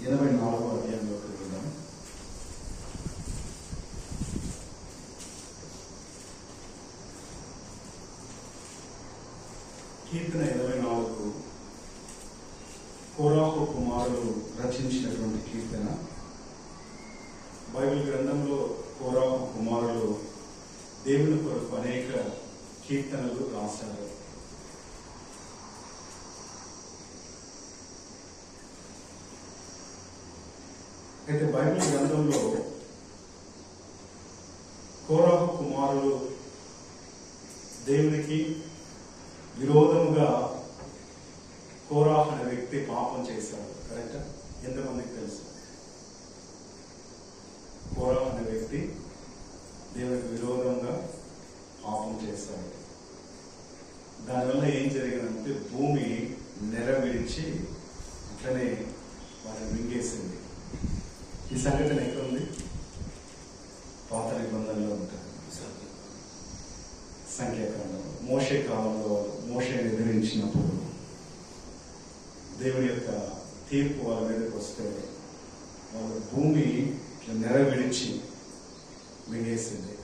84వ అధ్యాయంలోకి వెళ్దాం. కీర్తన 84 కోరాహు కుమారులు రచించినటువంటి కీర్తన. బైబిల్ గ్రంథంలో కోరాహు కుమారులు దేవుని కొరకు అనేక కీర్తనలు రాశారు. అయితే బైబిల్ గ్రంథంలో కోరాహు కుమారులు దేవునికి విరోధముగా కోరాహు అనే వ్యక్తి పాపం చేశాడు. కరెక్టా? ఎంతమందికి తెలుసు? కోరాహు అనే వ్యక్తి దేవునికి విరోధంగా పాపం చేశాడు. దానివల్ల ఏం జరిగిందంటే భూమి నెరవేర్చి అట్లనే వారిని మింగేసింది. ఈ సంఘటన ఎక్కడ ఉంది? పాత నిబంధనలో ఉంటుంది. సంఖ్యాకాలంలో మోషే కాలంలో మోషేని ఎదిరించినప్పుడు దేవుని యొక్క తీర్పు వాళ్ళ మీదకి వస్తే వాళ్ళ భూమి నెరవేర్చి మింగేసింది.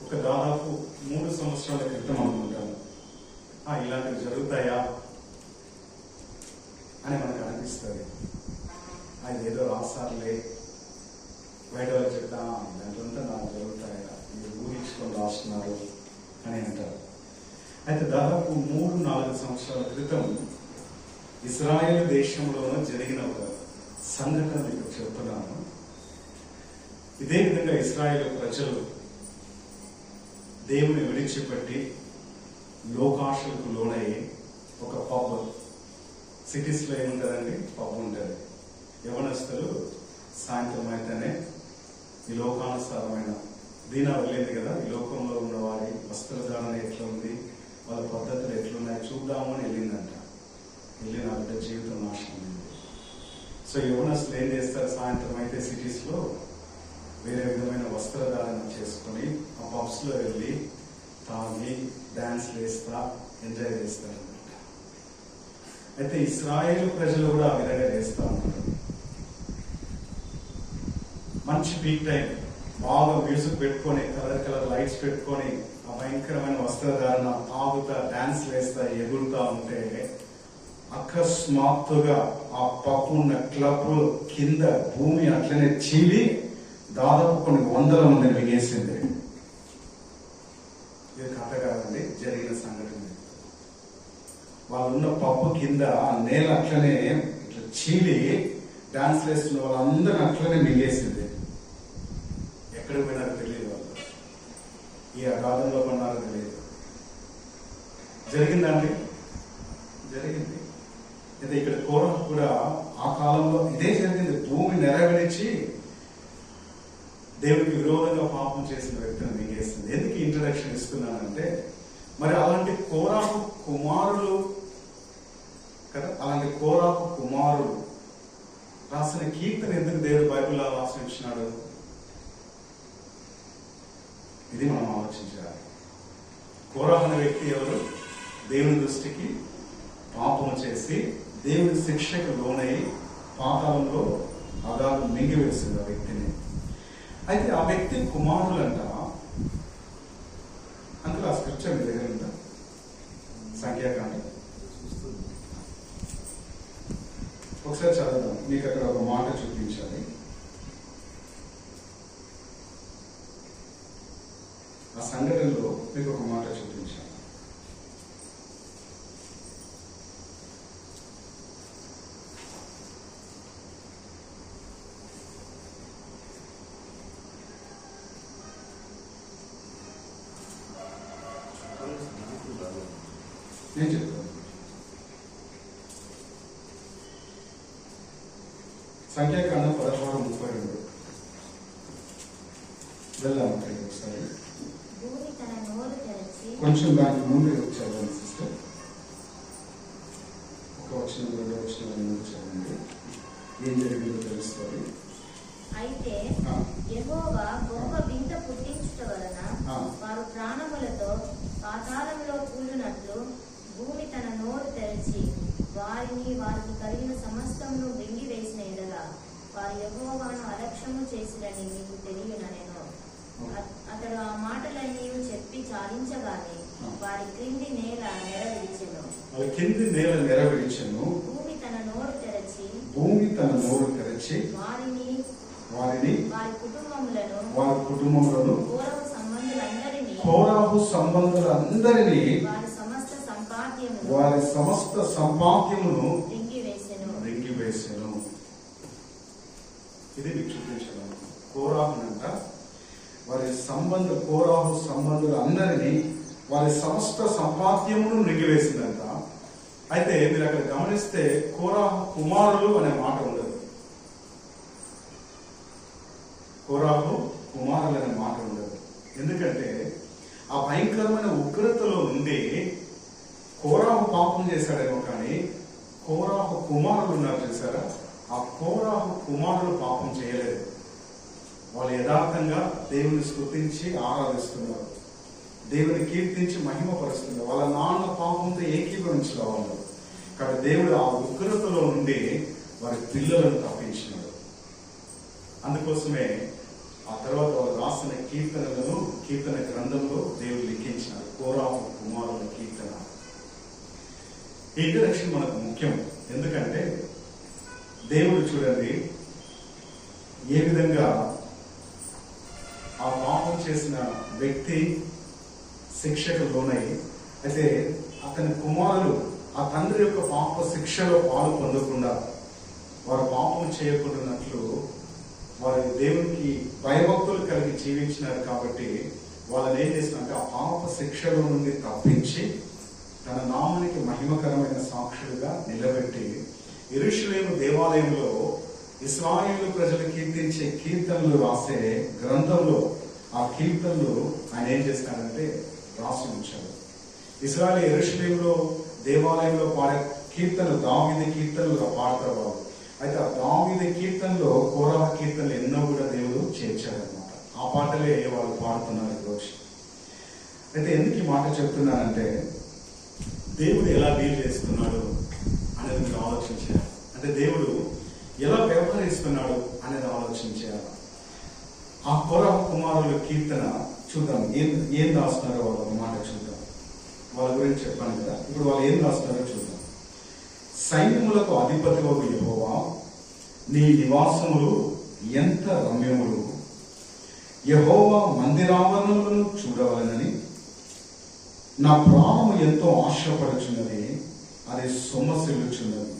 ఒక దాదాపు 3 సంవత్సరాల క్రితం అనుకుంటాను ఇలాంటివి జరుగుతాయా అని మనకు అనిపిస్తుంది. అది ఏదో రాస్తారులే, బయట వాళ్ళు చెప్తా ఇలాంటివంతా నాకు జరుగుతాయా, మీరు ఊహించుకొని రాస్తున్నారు అని అంటారు. అయితే దాదాపు 3-4 సంవత్సరాల క్రితం ఇజ్రాయేల్ దేశంలోనూ జరిగిన ఒక సంఘటన మీకు చెప్తున్నాను. ఇదే విధంగా ఇజ్రాయేల్ ప్రజలు దేవుని విడిచిపెట్టి లోకాశలకు లోనయ్యి ఒక పబ్, సిటీస్లో ఏముంటుందండి, పబ్ ఉంటుంది. యవనస్తులు సాయంత్రం అయితేనే ఈ లోకానుసారమైన దీనా వెళ్ళింది కదా, ఈ లోకంలో ఉన్న వారి వస్త్రధారణ ఎట్లా ఉంది, వాళ్ళ పద్ధతులు ఎట్లున్నాయి చూద్దాము అని వెళ్ళిందంట. వెళ్ళి నా బిడ్డ జీవితం నాశనం అయింది. సో యవనస్తులు ఏం చేస్తారు, సాయంత్రం అయితే సిటీస్లో వేరే విధమైన వస్త్రధారణ చేసుకొని ఆ పబ్స్లో వెళ్ళి తాగి డాన్స్లు వేస్తా ఎంజాయ్ చేస్తారు అనమాట. అయితే ఇశ్రాయేలు ప్రజలు కూడా ఆ విధంగా చేస్తూ ఉంటారు. మంచి పీక్ టైం, బాగా మ్యూజిక్ పెట్టుకొని కలర్ లైట్స్ పెట్టుకొని ఆ భయంకరమైన వస్త్రధారణ తాగుతా డాన్స్ వేస్తా ఎగురుతా ఉంటే అకస్మాత్తుగా ఆ పప్పు ఉన్న క్లబ్ కింద భూమి అట్లనే చీలి దాదాపు కొన్ని 100 మందిని మింగేసింది. ఇది కథ కాదండి, జరిగిన సంఘటన. వాళ్ళున్న పప్పు కింద ఆ నేల అట్లనే ఇట్లా చీలి డాన్స్ వేస్తున్న వాళ్ళందరినీ అట్లనే మింగేసింది. ఎక్కడికి పోయినారో తెలియదు, వాళ్ళు ఈ అగాధంలో పడినారో తెలియదు. జరిగిందండి, జరిగింది. అయితే ఇక్కడ కోరహు కూడా ఆ కాలంలో ఇదే జరిగింది. భూమి నెరవేర్చి దేవుడికి విరోధంగా పాపం చేసిన వ్యక్తిని మింగేస్తుంది. ఎందుకు ఇంట్రడక్షన్ ఇస్తున్నానంటే, మరి అలాంటి కోరాహు కుమారులు కదా, అలాంటి కోరాహు కుమారులు రాసిన కీర్తన ఎందుకు దేవుడు బైబిల్లో రాసి ఇచ్చినాడు? ఇది మనం ఆలోచించాలి. కోరాహు అనే వ్యక్తి ఎవరు? దేవుని దృష్టికి పాపము చేసి దేవుని శిక్షకు లోనై పాతాళంలో అగాధం మింగివేసింది ఆ వ్యక్తిని. అయితే ఆ వ్యక్తి కుమారులంట. అందులో ఆ స్క్రిప్చర్ మీ దగ్గర ఉందా? సంఖ్యాకాండం ఒకసారి చదువుదాం. మీకు అక్కడ ఒక మాట చూపించాలి. ఆ సంఘటనలో మీకు ఒక మాట చూపించాలి. నేను చెప్తాను. సంఖ్యాకాండం 16:32 వెళ్దాం. అక్కడికి ఒకసారి కొంచెం దానికి ముందు చదవండి సిస్టర్. ఒక వచ్చిన 2వ వచనం ముందు చదవండి. ఏం జరిగిందో తెలుస్తుంది. అయితే యెహోవా గొప్ప వింత పుట్టించుట వలన వారు ప్రాణములతో పాతాళంలో కూలినట్లు భూమి తన నోరు తెరిచి వారి వారికి కలిగిన సమస్తమును వెంగివేసిన ఎడల వారు యెహోవాను అలక్ష్యము చేసిరని మీకు తెలియననెను. అతడు ఆ మాటలన్నీ చెప్పి చాలించగానే వారి క్రింది నేల నెరవిడిచెను. భూమి తన నోరు తెరచి వారిని వారి కుటుంబములను కోరహు సంబంధులందరినీ వారి సమస్త సంపాద్యమును రింగివేసెను. ఇది మీకు చూపించాను. కోరాహునంట కోరాహు సంబంధులందరినీ వారి సమస్త సంపాద్యమును రింగివేసిందంట. అయితే మీరు అక్కడ గమనిస్తే కోరాహు కుమారులు అనే మాట ఉండదు. కోరాహు కుమారులు అనే మాట ఉండదు. ఎందుకంటే ఆ భయంకరమైన ఉగ్రతలో నుండి కోరాహు పాపం చేశాడేమో కానీ కోరాహు కుమారులు ఉన్నారు చూసారా, ఆ కోరాహు కుమారులు పాపం చేయలేదు. వాళ్ళు యథార్థంగా దేవుని స్తుతించి ఆరాధిస్తున్నారు, దేవుని కీర్తించి మహిమపరుస్తున్నారు. వాళ్ళ నాన్న పాపంతో ఏకీభవించిన వాళ్ళు. కాబట్టి దేవుడు ఆ ఉగ్రతలో నుండి వారి పిల్లలను తప్పించినాడు. అందుకోసమే ఆ తర్వాత వాళ్ళు రాసిన కీర్తన గ్రంథంలో దేవుడు లిఖించినాడు కోరాహు కుమారుల కీర్తన. ఈ ఇంట్రడక్షన్ మనకు ముఖ్యం. ఎందుకంటే దేవుడు చూడండి ఏ విధంగా ఆ పాపం చేసిన వ్యక్తి శిక్షకు లోనై, అయితే అతని కుమారులు ఆ తండ్రి యొక్క పాప శిక్షలో పాలు పొందకుండా వారు పాపం చేయకుండాన్నట్లు వారి దేవునికి భయభక్తులు కలిగి జీవించినారు. కాబట్టి వాళ్ళని ఏం చేసినారంటే ఆ పాప శిక్షలో నుండి తప్పించి తన నామానికి మహిమకరమైన సాక్షులుగా నిలబెట్టి యెరూషలేము దేవాలయంలో ఇశ్రాయేలు ప్రజలు కీర్తించే కీర్తనలు రాసే గ్రంథంలో ఆ కీర్తనలు ఆయన ఏం చేస్తాడంటే రాసి ఉంచాడు. ఇశ్రాయేలు యెరూషలేములో దేవాలయంలో పాడే కీర్తనలు దావీదు కీర్తనలుగా పాడతారు వాళ్ళు. అయితే ఆ దావీదు కీర్తనలో కోరాహు కీర్తనలు ఎన్నో కూడా దేవుడు చేర్చాడనమాట. ఆ పాటలే వాళ్ళు పాడుతున్నారు ఈరోజు. అయితే ఎందుకు ఈ మాట చెప్తున్నానంటే దేవుడు ఎలా డీల్ చేస్తున్నాడు అనేది మీరు ఆలోచించారు. అంటే దేవుడు ఎలా వ్యవహరిస్తున్నాడు అనేది ఆలోచించారు. ఆ కోరాహు కుమారుల కీర్తన చూద్దాం. ఏం రాస్తున్నారో వాళ్ళు ఒక మాట చూద్దాం. వాళ్ళ గురించి చెప్పాను కదా, ఇప్పుడు వాళ్ళు ఏం రాస్తున్నారో చూద్దాం. సైన్యములకు అధిపతివగు యెహోవా, నీ నివాసములు ఎంత రమ్యములు. యెహోవా మందిరావరణములను చూడవలనని నా ప్రాణము ఎంతో ఆశపడుచున్నది, అది సొమ్మసిల్లుచున్నది.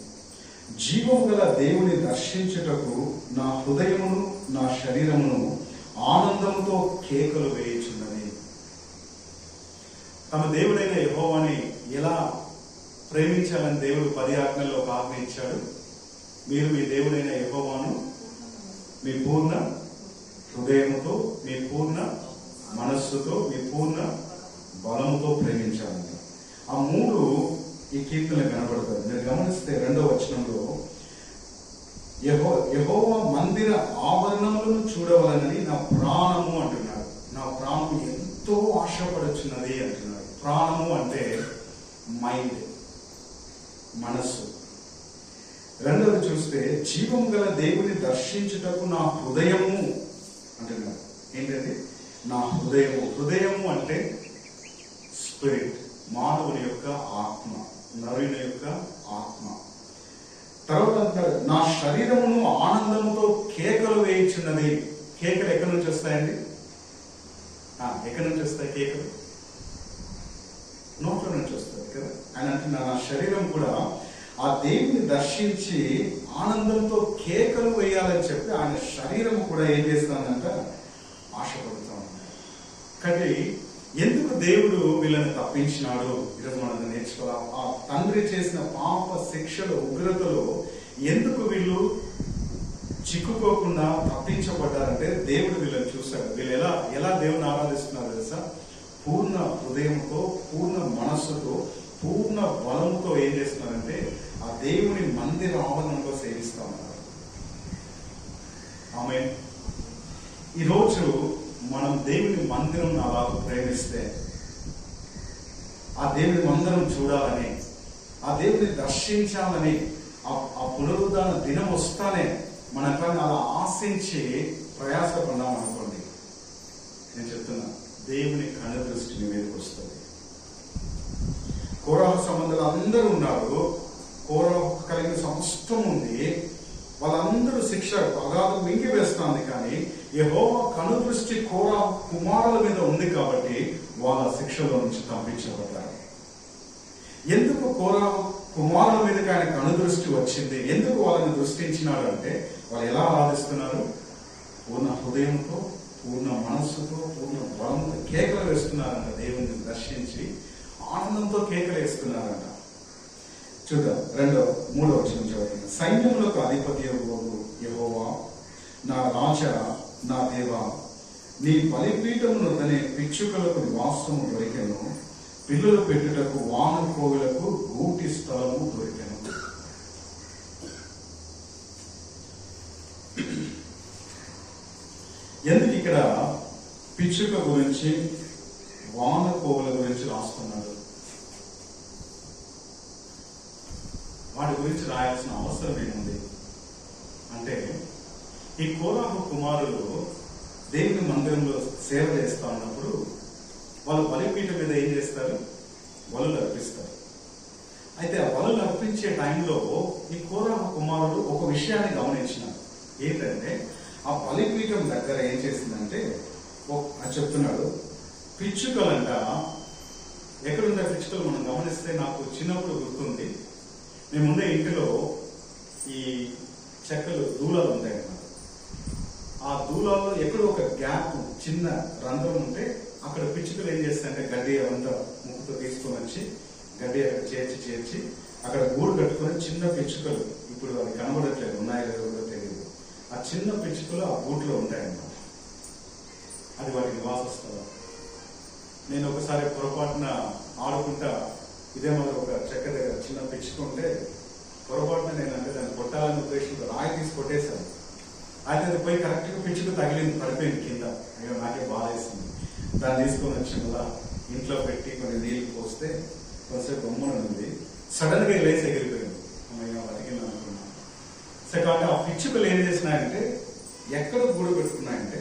జీవము గల దేవుని దర్శించుటకు నా హృదయమును నా శరీరమును ఆనందముతో కేకలు వేయుచున్నది. తమ దేవుడైన యెహోవాని ఎలా ప్రేమించాలని దేవుడు 10 ఆజ్ఞల్లో ఒక ఆజ్ఞ ఇచ్చాడు. మీరు మీ దేవుడైన యెహోవాను మీ పూర్ణ హృదయముతో, మీ పూర్ణ మనస్సుతో, మీ పూర్ణ బలముతో ప్రేమించాలంట. ఆ 3 ఈ కీర్తన కనబడుతుంది. మీరు గమనిస్తే 2వ వచనంలో యెహోవా మందిర ఆవరణములను చూడవలనని నా ప్రాణము అంటున్నాడు. నా ప్రాణము ఎంతో ఆశపడుచున్నది అంటున్నాడు. ప్రాణము అంటే మైండ్, మనస్సు. 2వది చూస్తే జీవం గల దేవుని దర్శించుటకు నా హృదయము అంటున్నాడు. ఏంటంటే నా హృదయము. హృదయము అంటే స్పిరిట్, మానవుని యొక్క ఆత్మ, నరుని యొక్క ఆత్మ. తర్వాత నా శరీరమును ఆనందముతో కేకలు వేయించున్నది. కేకలు ఎక్కడి నుంచి వస్తాయండి? ఎక్కడి నుంచి వస్తాయి కేకలు? నోట్ల నుంచి వస్తుంది కదా. ఆయన అంటున్నా నా శరీరం కూడా ఆ దేవుని దర్శించి ఆనందంతో కేకలు వేయాలని చెప్పి ఆయన శరీరం కూడా ఏం చేస్తానంట ఆశపడుతూ ఉన్నాడు. కానీ ఎందుకు దేవుడు వీళ్ళని తప్పించినాడు ఈరోజు మనం నేర్చుకోవాలి. ఆ తండ్రి చేసిన పాప శిక్షల ఉగ్రతలో ఎందుకు వీళ్ళు చిక్కుకోకుండా తప్పించబడ్డారంటే దేవుడు వీళ్ళని చూశాడు. వీళ్ళు ఎలా దేవుని ఆరాధిస్తున్నారు తెలుసా? పూర్ణ హృదయంతో, పూర్ణ మనస్సుతో, పూర్ణ బలముతో ఏం చేస్తున్నారంటే ఆ దేవుని మందిర ఆవరణంలో సేవిస్తా ఉన్నారు. ఆమేన్. ఈరోజు మనం దేవుని మందిరం అలా ప్రేమిస్తే, ఆ దేవుని మందిరం చూడాలని, ఆ దేవుని దర్శించాలని, ఆ పునరుద్ధాన దినం వస్తానే మనం కానీ అలా ఆశించి ప్రయాసపడ్డాం అనుకోండి, నేను చెప్తున్నా దేవుని కనుదృష్టి నీ మీదకి వస్తుంది. కోరాహు సంబంధాలు అందరూ ఉన్నారు, కోరాహు కలిగిన సమస్తం ఉంది, వాళ్ళందరూ శిక్ష అగాధం మింగి వేస్తుంది. కానీ యెహోవా కనుదృష్టి కోరాహు కుమారుల మీద ఉంది కాబట్టి వాళ్ళ శిక్షలో నుంచి తప్పించబడ్డారు. ఎందుకు కోరాహు కుమారుల మీదకి ఆయన కనుదృష్టి వచ్చింది, ఎందుకు వాళ్ళని దృష్టించినాడు అంటే, వాళ్ళు ఎలా ఆరాధిస్తున్నారు? పూర్ణ హృదయంతో, పూర్ణ మనస్సుతో, పూర్ణ బలంతో కేకలు వేస్తున్నారంట. దేవుని దర్శించి ఆనందంతో కేకలు వేస్తున్నారంట. చూద్దాం, 2-3 వచనం చదువుతుంది. సైన్యములకు అధిపతి యెహోవా, నా రాజా, నా దేవా, నీ బలిపీఠమునొద్దనే పిచ్చుకలకు నివాసము దొరికెను, పిల్లలు పెట్టుటకు వాన కోవులకు గూటి స్థలము దొరికెను. ఎందుకు ఇక్కడ పిచ్చుక గురించి, వాన కోవుల గురించి రాస్తున్నాడు? వాటి గురించి రాయాల్సిన అవసరం ఏముంది అంటే, ఈ కోరాహు కుమారులు దేవుని మందిరంలో సేవ చేస్తా ఉన్నప్పుడు వాళ్ళు బలిపీఠం మీద ఏం చేస్తారు? బలులు అర్పిస్తారు. అయితే ఆ బలులు అర్పించే టైంలో ఈ కోరాహు కుమారుడు ఒక విషయాన్ని గమనించినారు. ఏంటంటే, ఆ బలిపీఠం దగ్గర ఏం చేసిందంటే, చెప్తున్నాడు, పిచ్చుకలంట. ఎక్కడుండే పిచ్చుకలు మనం గమనిస్తే నాకు చిన్నప్పుడు గుర్తుంది, మేము ఉండే ఇంటిలో ఈ చెక్కలు దూలాలు ఉంటాయి అన్నమాట. ఆ దూలాల్లో ఎక్కడో ఒక గ్యాప్, చిన్న రంధ్రం ఉంటే అక్కడ పిచ్చుకలు ఏం చేస్తాయంటే గడ్డి అంతా ముక్కుతో తీసుకొని వచ్చి గడ్డి అక్కడ చేర్చి అక్కడ గూడు కట్టుకొని చిన్న పిచ్చుకలు, ఇప్పుడు అవి కనబడట్లేదు, ఉన్నాయో లేదో కూడా తెలియదు, ఆ చిన్న పిచ్చుకలు ఆ గూట్లో ఉంటాయన్నమాట. అది వాటి నివాస స్థలం. నేను ఒకసారి పొరపాటున ఆడుకుంటా ఇదే మరి ఒక చెక్క దగ్గర చిన్న పిచ్చుక ఉంటే పొరపాటున నేనంటే దాన్ని కొట్టాలని ఉద్దేశంతో రాయి తీసి కొట్టేశాను. అయితే అది పోయి కరెక్ట్గా పిచ్చుకు తగిలింది, పడిపోయింది కింద. అయ్యో నాకే బాధ వేసింది. దాన్ని తీసుకొని వచ్చి మళ్ళా ఇంట్లో పెట్టి కొన్ని నీళ్ళు పోస్తే కొంచెంసేపు బొమ్మను ఉంది, సడన్ గా లేచి ఎగిరిపోయింది. అమ్మయ్య అడిగిన అనుకున్నాను. సో కాబట్టి ఆ పిచ్చుకలు ఏం చేసినాయంటే, ఎక్కడ గూడు పెట్టుకున్నాయంటే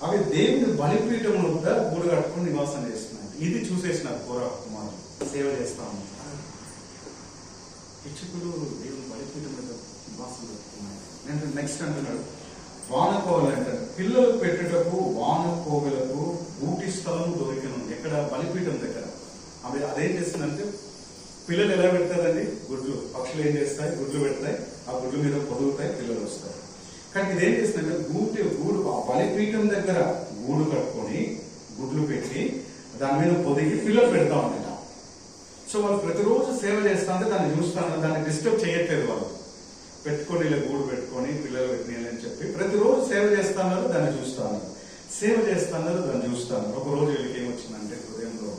అవి దేవుని బలిపీఠం వద్ద గూడు కట్టుకుని నివాసం చేస్తున్నాయి. ఇది చూసేసినారు కోరాహు కుమారులు. సేవ చేస్తా ఉంటారు, పిచ్చుకలు దేవుని బలిపీఠం మీద నివాసం పెట్టుకున్నాయి. నేను నెక్స్ట్ అంటున్నాడు, వానకోవలు అంటారు, పిల్లలు పెట్టుటకు వానకోవలకు గూటి స్థలం దొరికిన. ఎక్కడ? బలిపీఠం దగ్గర. అవి అదేం చేస్తుందంటే, పిల్లలు ఎలా పెడతారండి? గుడ్లు. పక్షులు ఏం చేస్తాయి? గుడ్లు పెడతాయి. ఆ గుడ్ల మీద పొదుగుతాయి, పిల్లలు వస్తాయి. కానీ ఇదేం చేస్తుందంటే, గూడు ఆ బలిపీఠం దగ్గర గూడు కట్టుకొని గుడ్లు పెట్టి దాని మీద పొదిగి పిల్లలు పెడతా ఉంటాయి. సో వాళ్ళు ప్రతిరోజు సేవ చేస్తా ఉంటే దాన్ని చూస్తాను, దాన్ని డిస్టర్బ్ చేయట్లేదు. వాళ్ళు పెట్టుకొని ఇలా గూడు పెట్టుకొని పిల్లలు పెట్టినాయని చెప్పి ప్రతిరోజు సేవ చేస్తాను, దాన్ని చూస్తాను, సేవ చేస్తాను, దాన్ని చూస్తాను. ఒకరోజు వీళ్ళకి ఏమొచ్చిందంటే హృదయంలో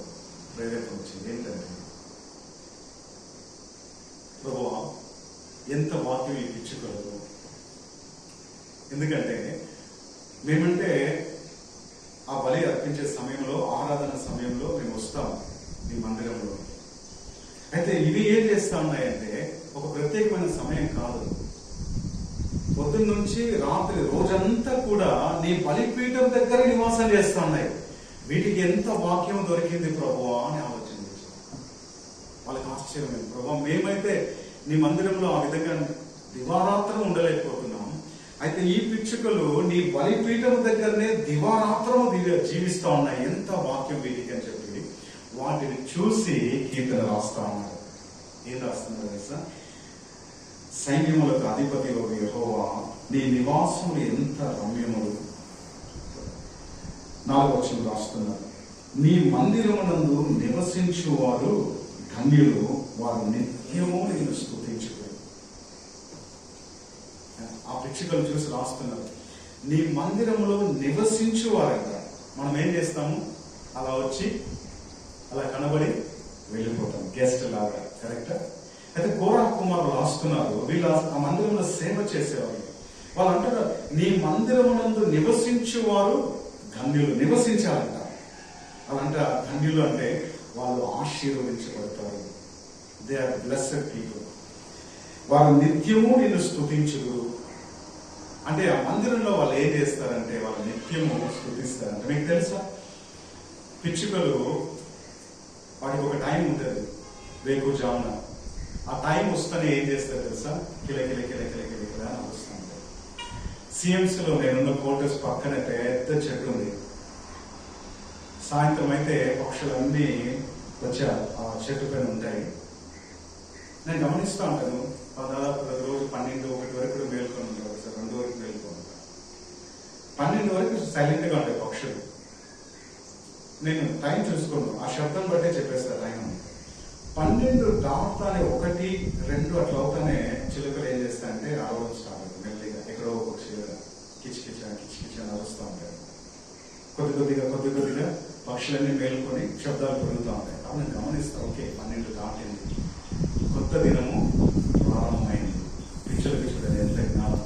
ప్రేరేపణ వచ్చింది. ఏంటంటే, ప్రభువా ఎంత వాక్యం ఈ పిచ్చుకలు. ఎందుకంటే మేమంటే ఆ బలి అర్పించే సమయంలో, ఆరాధన సమయంలో మేము వస్తాం ఈ మందిరంలో. అయితే ఇవి ఏం చేస్తా ఉన్నాయంటే, ఒక ప్రత్యేకమైన సమయం కాదు, పొద్దున్న నుంచి రాత్రి రోజంతా కూడా నీ బలిపీఠం దగ్గర నివాసం చేస్తా ఉన్నాయి. వీటికి ఎంత వాక్యం దొరికింది ప్రభువా అని ఆలోచన చేశారు. వాళ్ళకి ఆశ్చర్యమైంది. ప్రభువా, మేమైతే నీ మందిరంలో ఆ విధంగా దివారాత్రం ఉండలేకపోతున్నాం, అయితే ఈ పిచ్చుకలు నీ బలిపీఠం దగ్గరనే దివారాత్రము జీవిస్తా ఉన్నాయి, ఎంత వాక్యం వీటికి అని చెప్పి వాటిని చూసి కీర్తన రాస్తా ఉన్నారు. ఏం రాస్తున్నారు తెలుసా? సైన్యములకు అధిపతి యెహోవా, నీ నివాసములు ఎంత రమ్యములు. 4వ వచనం రాస్తున్నారు, నీ మందిరమునందు నివసించువారు ధన్యులు, వారు నిత్యము నేను స్తుతించుకోరు. ఆ పిచ్చుకలు చూసి రాస్తున్నారు, నీ మందిరములో నివసించువారంట. మనం ఏం చేస్తాము? అలా వచ్చి అలా కనబడి వెళ్ళిపోతాం, గెస్ట్ లాగా. కరెక్టా? అయితే కోరాహు కుమారులు రాస్తున్నారు, వీళ్ళు ఆ మందిరంలో సేవ చేసేవారు. వాళ్ళు అంటారు, నీ మందిరమునందు నివసించువారు ధన్యులు. నివసించాలంట. వాళ్ళంట ధన్యులు అంటే వాళ్ళు ఆశీర్వదించబడతారు. They are blessed people. వారు నిత్యము నిన్ను స్తుతించుదు. అంటే ఆ మందిరంలో వాళ్ళు ఏం చేస్తారంటే వాళ్ళు నిత్యము స్తుతిస్తారంటే, మీకు తెలుసా పిచ్చుకలు వాటికి ఒక టైం ఉంటుంది వేకుజామున. ఆ టైం వస్తేనే ఏం చేస్తారు తెలుసా, కిలకిల కిలకిల కిలకిల అని వస్తూ ఉంటాయి. సిఎంసీలో నేనున్న క్వార్టర్స్ పక్కన పెద్ద చెట్టు ఉంది. సాయంత్రం అయితే పక్షులన్నీ వచ్చి ఆ చెట్టు పైన ఉంటాయి. నేను గమనిస్తూ ఉంటాను, దాదాపు రోజు 12, 1 వరకు కూడా మేల్కొని ఉంటారు, సార్ 2 వరకు మేల్కొని ఉంటారు. 12 వరకు సైలెంట్గా ఉంటాయి పక్షులు. నేను టైం చూసుకోను, ఆ శబ్దం బట్టే చెప్పేస్తా టైం. 12 దాటుతానే 1, 2 అట్లా అవుతానే చిలుకలు ఏం చేస్తాయంటే అరవడం స్టార్ట్ అవుతుంది మెల్లిగా. ఎక్కడో ఒక చిలుక కిచకిచ కిచకిచ అని అరుస్తూ ఉంటాయి. కొద్ది కొద్దిగా పక్షులన్నీ మేలుకొని శబ్దాలు పెరుగుతూ ఉంటాయి. అప్పుడు నేను గమనిస్తా, ఓకే 12 దాటింది, కొత్త దినము ప్రారంభమైంది. పిచ్చులు ఎంత జ్ఞానం.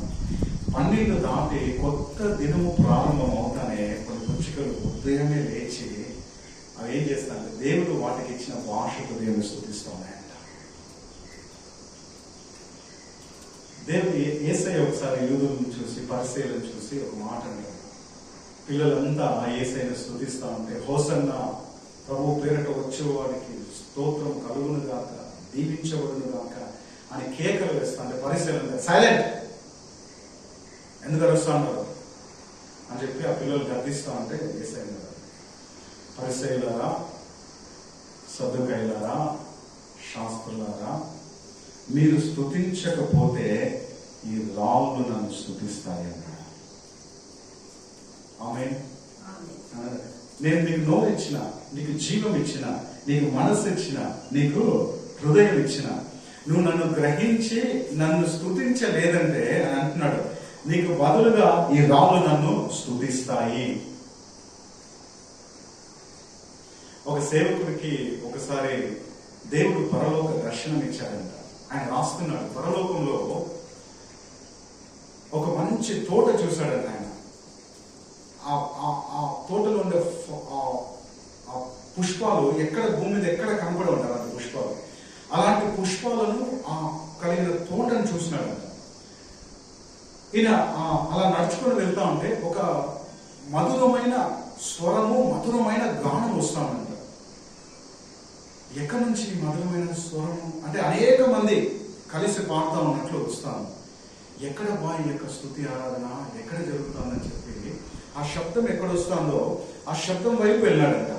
12 దాటి కొత్త దినము ప్రారంభం అవుతానే కొన్ని పిచ్చుకలు ఉదయమే లేచి అవి ఏం చేస్తానంటే దేవుడు వాటికి ఇచ్చిన భాషతో దేవుని స్తుతిస్తూ ఉన్నాయంట. దేవుడు యేసయ్య ఒకసారి యూదులను చూసి పరిసయ్యులను చూసి ఒక మాట అంటారు. పిల్లలంతా యేసయ్యను స్తుతిస్తా ఉంటే, హోసన్న ప్రభు పేరట వచ్చే వారికి స్తోత్రం కలుగును గాక, దీవించబడును గాక అని కేకలు వేస్తా అంటే పరిసయ్యులు సైలెంట్, ఎందుకు అరుస్తా ఉన్నారు అని చెప్పి ఆ పిల్లలు గర్దిస్తా ఉంటే యేసయ్య పరిసయ్యులారా, సదుకాయులారా, శాస్త్రులారా, మీరు స్తుతించకపోతే ఈ రాళ్ళు నన్ను స్తుతిస్తాయి అన్నాడు. ఆమేన్. నేను నీకు నోరు ఇచ్చిన, నీకు జీవం ఇచ్చిన, నీకు మనసు ఇచ్చిన, నీకు హృదయం ఇచ్చిన, నువ్వు నన్ను గ్రహించి నన్ను స్తుతించలేదంటే అని అంటున్నాడు, నీకు బదులుగా ఈ రాళ్ళు నన్ను స్తుతిస్తాయి. ఒక సేవకుడికి ఒకసారి దేవుడు పరలోక దర్శనం ఇచ్చాడంట. ఆయన రాస్తున్నాడు, పరలోకంలో ఒక మంచి తోట చూశాడంట ఆయన. ఆ తోటలో ఉండే ఆ పుష్పాలు ఎక్కడ భూమి మీద ఎక్కడ కనపడి ఉంటారు అలాంటి పుష్పాలు. అలాంటి పుష్పాలను కలిగిన తోటను చూసినాడంట. ఈయన అలా నడుచుకొని వెళ్తా ఉంటే ఒక మధురమైన స్వరము, మధురమైన గానం వస్తా ఉందంట. ఎక్కడి నుంచి మధురమైన స్వరము అంటే అనేక మంది కలిసి పాడుతూ ఉన్నట్లు వస్తాను. ఎక్కడ బాయ్ యొక్క స్తుతి ఆరాధన ఎక్కడ జరుగుతుందని చెప్పి ఆ శబ్దం ఎక్కడ వస్తుందో ఆ శబ్దం వైపు వెళ్ళాడంట.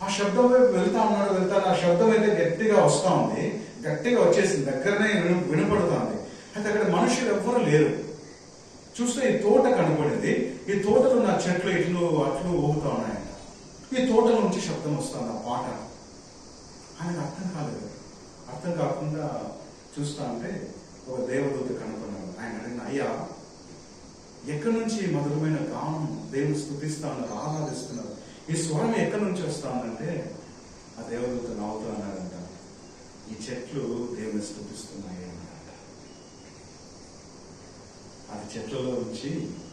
ఆ శబ్దం వైపు వెళ్తా ఉన్నాడు. ఆ శబ్దం అయితే గట్టిగా వస్తా ఉంది, గట్టిగా వచ్చేసింది, దగ్గరనే వినపడుతుంది. అయితే అక్కడ మనుషులు ఎవ్వరూ లేరు. చూస్తే ఈ తోట కనపడింది. ఈ తోటలో నా చెట్లు ఇట్లు అట్లు ఊగుతా ఉన్నాయంట. ఈ తోటలో నుంచి శబ్దం వస్తుంది, ఆ పాట. ఆయనకు అర్థం కాలేదు. అర్థం కాకుండా చూస్తా అంటే ఒక దేవదూత కనుక్కున్నాడు. ఆయన అడిగిన, అయ్యా ఎక్కడి నుంచి మధురమైన గానం, దేవుని స్తుతిస్తా ఉన్నారు, ఆరాధిస్తున్నారు, ఈ స్వరం ఎక్కడి నుంచి వస్తా ఉందంటే ఆ దేవదూత నవ్వుతూ అన్నాడంట, ఈ చెట్లు దేవుని స్తుతిస్తున్నాయి అన్నాడంట. అది చెట్లలో నుంచి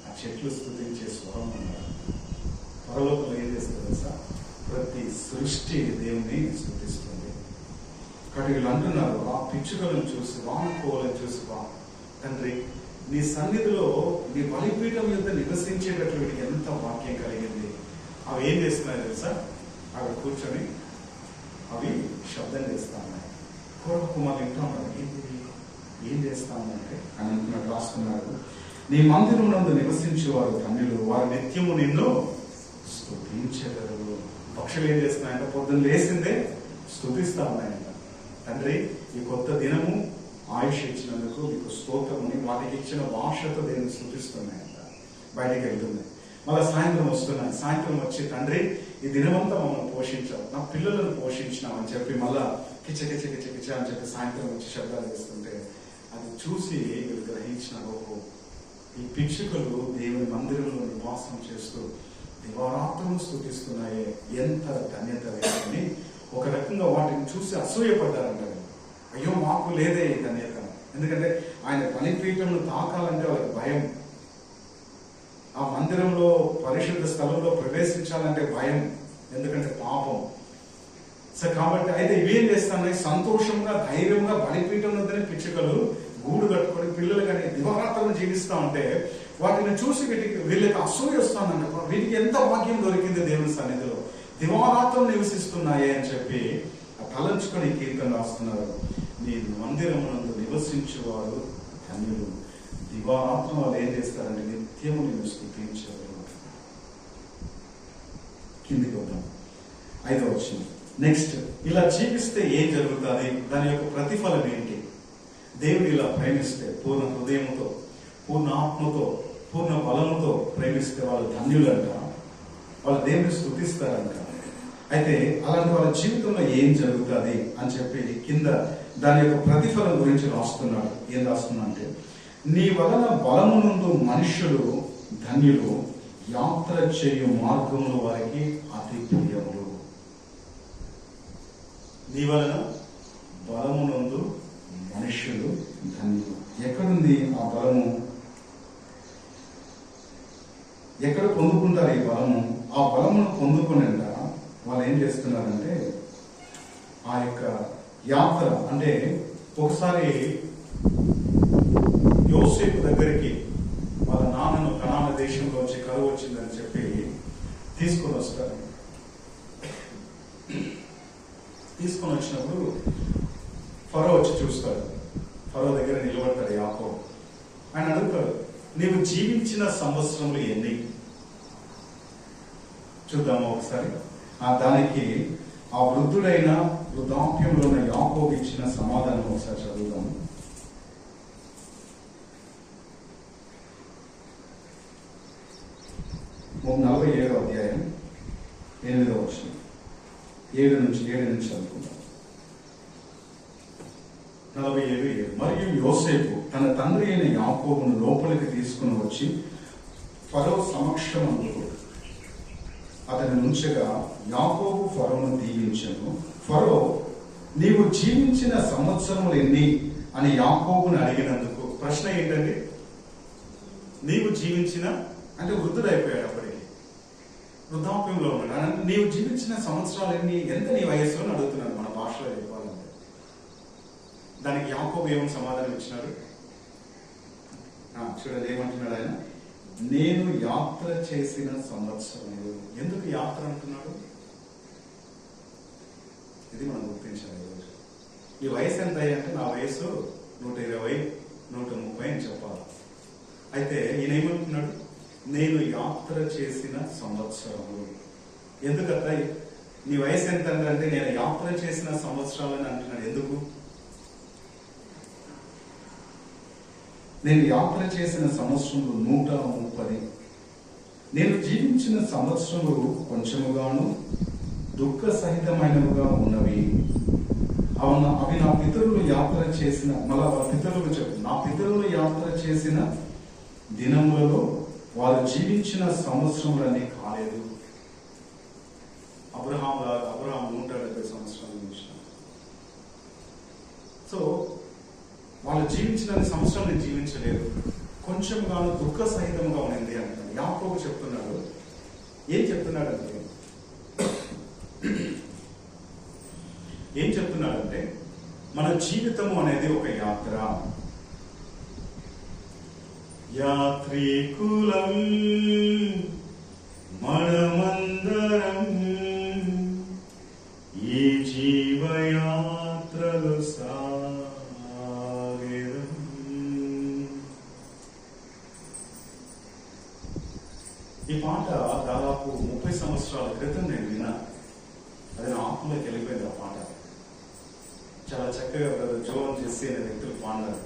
ఆ చెట్లు స్తుతించే స్వరం అన్నాడు. పరలోకంలో ఏం చేస్తుంది తెలుసా, ప్రతి సృష్టి దేవుని స్తుతిస్తుంది. కాబట్టి వీళ్ళు అంటున్నారు, ఆ పిచ్చుకలను చూసి, వానకోలను చూసి, తండ్రి నీ సన్నిధిలో నీ బలిపీఠం యొక్క నివసించేటట్లు వీడికి ఎంత వాక్యం కలిగింది. అవి ఏం చేస్తున్నాయి తెలుసా, అవి కూర్చొని అవి శబ్దం చేస్తా ఉన్నాయి. కోరక కుమారులు వింటా ఉన్నారు, ఏం చేస్తా ఉందంటే అని అంటున్నాడు, రాసుకున్నాడు, నీ మందిరం నందు నివసించేవారు ధన్యులు, వారు నిత్యము నిన్ను స్తుతించగలరు. పక్షులు ఏం చేస్తున్నాయంటే పొద్దున్న లేసిందే స్తుతిస్తా ఉన్నాయంట. తండ్రి ఈ కొత్త దినము ఆయుష్ ఇచ్చినందుకు మీకు స్తోత్రమని వాటికి ఇచ్చిన భాషతో దేవుని స్తుతిస్తున్నాయంట. బయటికి వెళ్తుంది, మళ్ళీ సాయంత్రం వస్తున్నాయి. సాయంత్రం వచ్చి, తండ్రి ఈ దినమంతా మమ్మల్ని పోషించావు, నా పిల్లలను పోషించినావు అని చెప్పి మళ్ళా కిచ కిచ కిచ కిచ అని చెప్పి సాయంత్రం వచ్చి శబ్దాలు వేస్తుంటే అది చూసి వీళ్ళు గ్రహించినారు, ఈ పిచ్చుకలు దేవుని మందిరంలో నివాసం చేస్తూ దివారాత్రము స్తుతిస్తున్నాయే, ఎంత ధన్యత వేయని ఒక రకంగా వాటిని చూసి అసూయపడ్డారంట. అయ్యో మాకు లేదే ఈ ధన్యత. ఎందుకంటే ఆయన బలిపీఠంను తాకాలంటే వాళ్ళకి భయం, ఆ మందిరంలో పరిశుద్ధ స్థలంలో ప్రవేశించాలంటే భయం, ఎందుకంటే పాపం. సో కాబట్టి అయితే ఇవేం చేస్తాయి, సంతోషంగా ధైర్యంగా బలిపీఠం వద్దనే పిచ్చుకలు గూడు కట్టుకొని పిల్లలు కానీ దివారాత్రులు జీవిస్తూ ఉంటే వాటిని చూసి వీళ్ళకి అసూయ వస్తుందంట. వీటికి ఎంత భాగ్యం దొరికింది దేవుని సన్నిధిలో, దివారాత్రులు నివసిస్తున్నాయి అని చెప్పి తలంచుకొని కీర్తన రాస్తున్నారు. నీ మందిరమునందు నివసించేవారు ధన్యులు. దివారాత్రం వాళ్ళు ఏం చేస్తారంటే నిత్యము నేను స్తుతించేవారు. కిందికి వద్దాం, 5వ వచనం. నెక్స్ట్, ఇలా జీవిస్తే ఏం జరుగుతుంది, దాని యొక్క ప్రతిఫలం ఏంటి? దేవుడు ఇలా ప్రేమిస్తే పూర్ణ హృదయంతో, పూర్ణ ఆత్మతో, పూర్ణ బలముతో ప్రేమిస్తే వాళ్ళు ధన్యులంట, వాళ్ళు దేవుని స్తుతిస్తారంట. అయితే అలాంటి వాళ్ళ జీవితంలో ఏం జరుగుతుంది అని చెప్పి కింద దాని యొక్క ప్రతిఫలం గురించి రాస్తున్నాడు. ఏం రాస్తున్నా అంటే, నీ వలన బలమునందు మనుష్యులు ధన్యులు, యాత్ర చేయు మార్గములు వారికి అతి ప్రియములు. నీ వలన బలమునందు మనుష్యులు ధన్యులు. ఎక్కడుంది ఆ బలము? ఎక్కడ పొందుకుంటారు ఈ బలము? ఆ బలమును పొందుకునేంత వాళ్ళు ఏం చేస్తున్నారంటే ఆ యొక్క యాత్ర అంటే, ఒకసారి యోసేపు దగ్గరికి వాళ్ళ నాన్నను కనాన దేశంలో వచ్చి కరువు వచ్చిందని చెప్పి తీసుకొని వస్తారు. తీసుకొని వచ్చినప్పుడు ఫరో వచ్చి చూస్తాడు. ఫరో దగ్గర నిలబడతాడు యాకోబు. ఆయన అడుగుతాడు, నీవు జీవించిన సంవత్సరములు ఎన్ని? చూద్దాము ఒకసారి. దానికి ఆ వృద్ధుడైన వృద్ధాప్యంలో ఉన్న యాకోబు ఇచ్చిన సమాధానం ఒకసారి చదువుదాము. ము 47వ అధ్యాయం 8వ వచనం, 7 నుంచి అనుకుంటాం. 47:7. మరియు యోసేపు తన తండ్రి అయిన యాకోబును లోపలికి తీసుకుని వచ్చి ఫరో సమక్షమందు అతని నుంచగా యాకోబు ఫరోను దీవించెను. ఫరో, నీవు జీవించిన సంవత్సరములు ఎన్ని అని యాకోబును అడిగినందుకు ప్రశ్న ఏంటంటే, నీవు జీవించిన అంటే వృద్ధుడైపోయాడు, అప్పటికి వృద్ధాప్యంలో ఉన్నాడు. అంటే నీవు జీవించిన సంవత్సరాలు ఎన్ని, ఎంత నీ వయస్సు అని అడుగుతున్నాడు మన భాషలో చెప్పాలంటే. దానికి యాకోబు ఏమని సమాధానం ఇచ్చినాడు చూడండి, ఏమంటున్నాడు ఆయన, నేను యాత్ర చేసిన సంవత్సరములు. ఎందుకు యాత్ర అంటున్నాడు? ఇది మనం గుర్తించాలి ఈరోజు. ఈ వయసు ఎంత అంటే, నా వయసు 120, 130 అని చెప్పాలి. అయితే ఈయన ఏమంటున్నాడు, నేను యాత్ర చేసిన సంవత్సరములు. ఎందుకట నీ వయసు ఎంత అంటే నేను యాత్ర చేసిన సంవత్సరాలని అంటున్నాడు. ఎందుకు? నేను యాత్ర చేసిన సంవత్సరములు 130. నేను జీవించిన సంవత్సరములు కొంచెముగాను దుఃఖ సహితమైనవిగా ఉన్నవి. అవి నా పితరులు యాత్ర చేసిన, మళ్ళా పితరులు చెప్పు, నా పితరులు యాత్ర చేసిన దినములలో వారు జీవించిన సంవత్సరములన్నీ కాలేదు. అబ్రహాం 170 సంవత్సరాలు జీవించిన. సో వాళ్ళు జీవించిన సంవత్సరం నేను జీవించలేదు, కొంచెంగాను దుఃఖ సహితంగా ఉన్నది అంటున్నాడు. యాకోబు చెప్తున్నాడు. ఏం చెప్తున్నాడంటే మన జీవితము అనేది ఒక యాత్ర. యాత్రికులం మనమందరం ఈ జీవయాత్రలు సాగెదం. ఈ పాట దాదాపు 30 సంవత్సరాల క్రితం నేను విన్నా. అది నా ఆత్మలోకి వెళ్ళిపోయింది. ఆ పాట చాలా చక్కగా బ్రదర్ జోన్ చేసి అనే వ్యక్తులు పాడారు.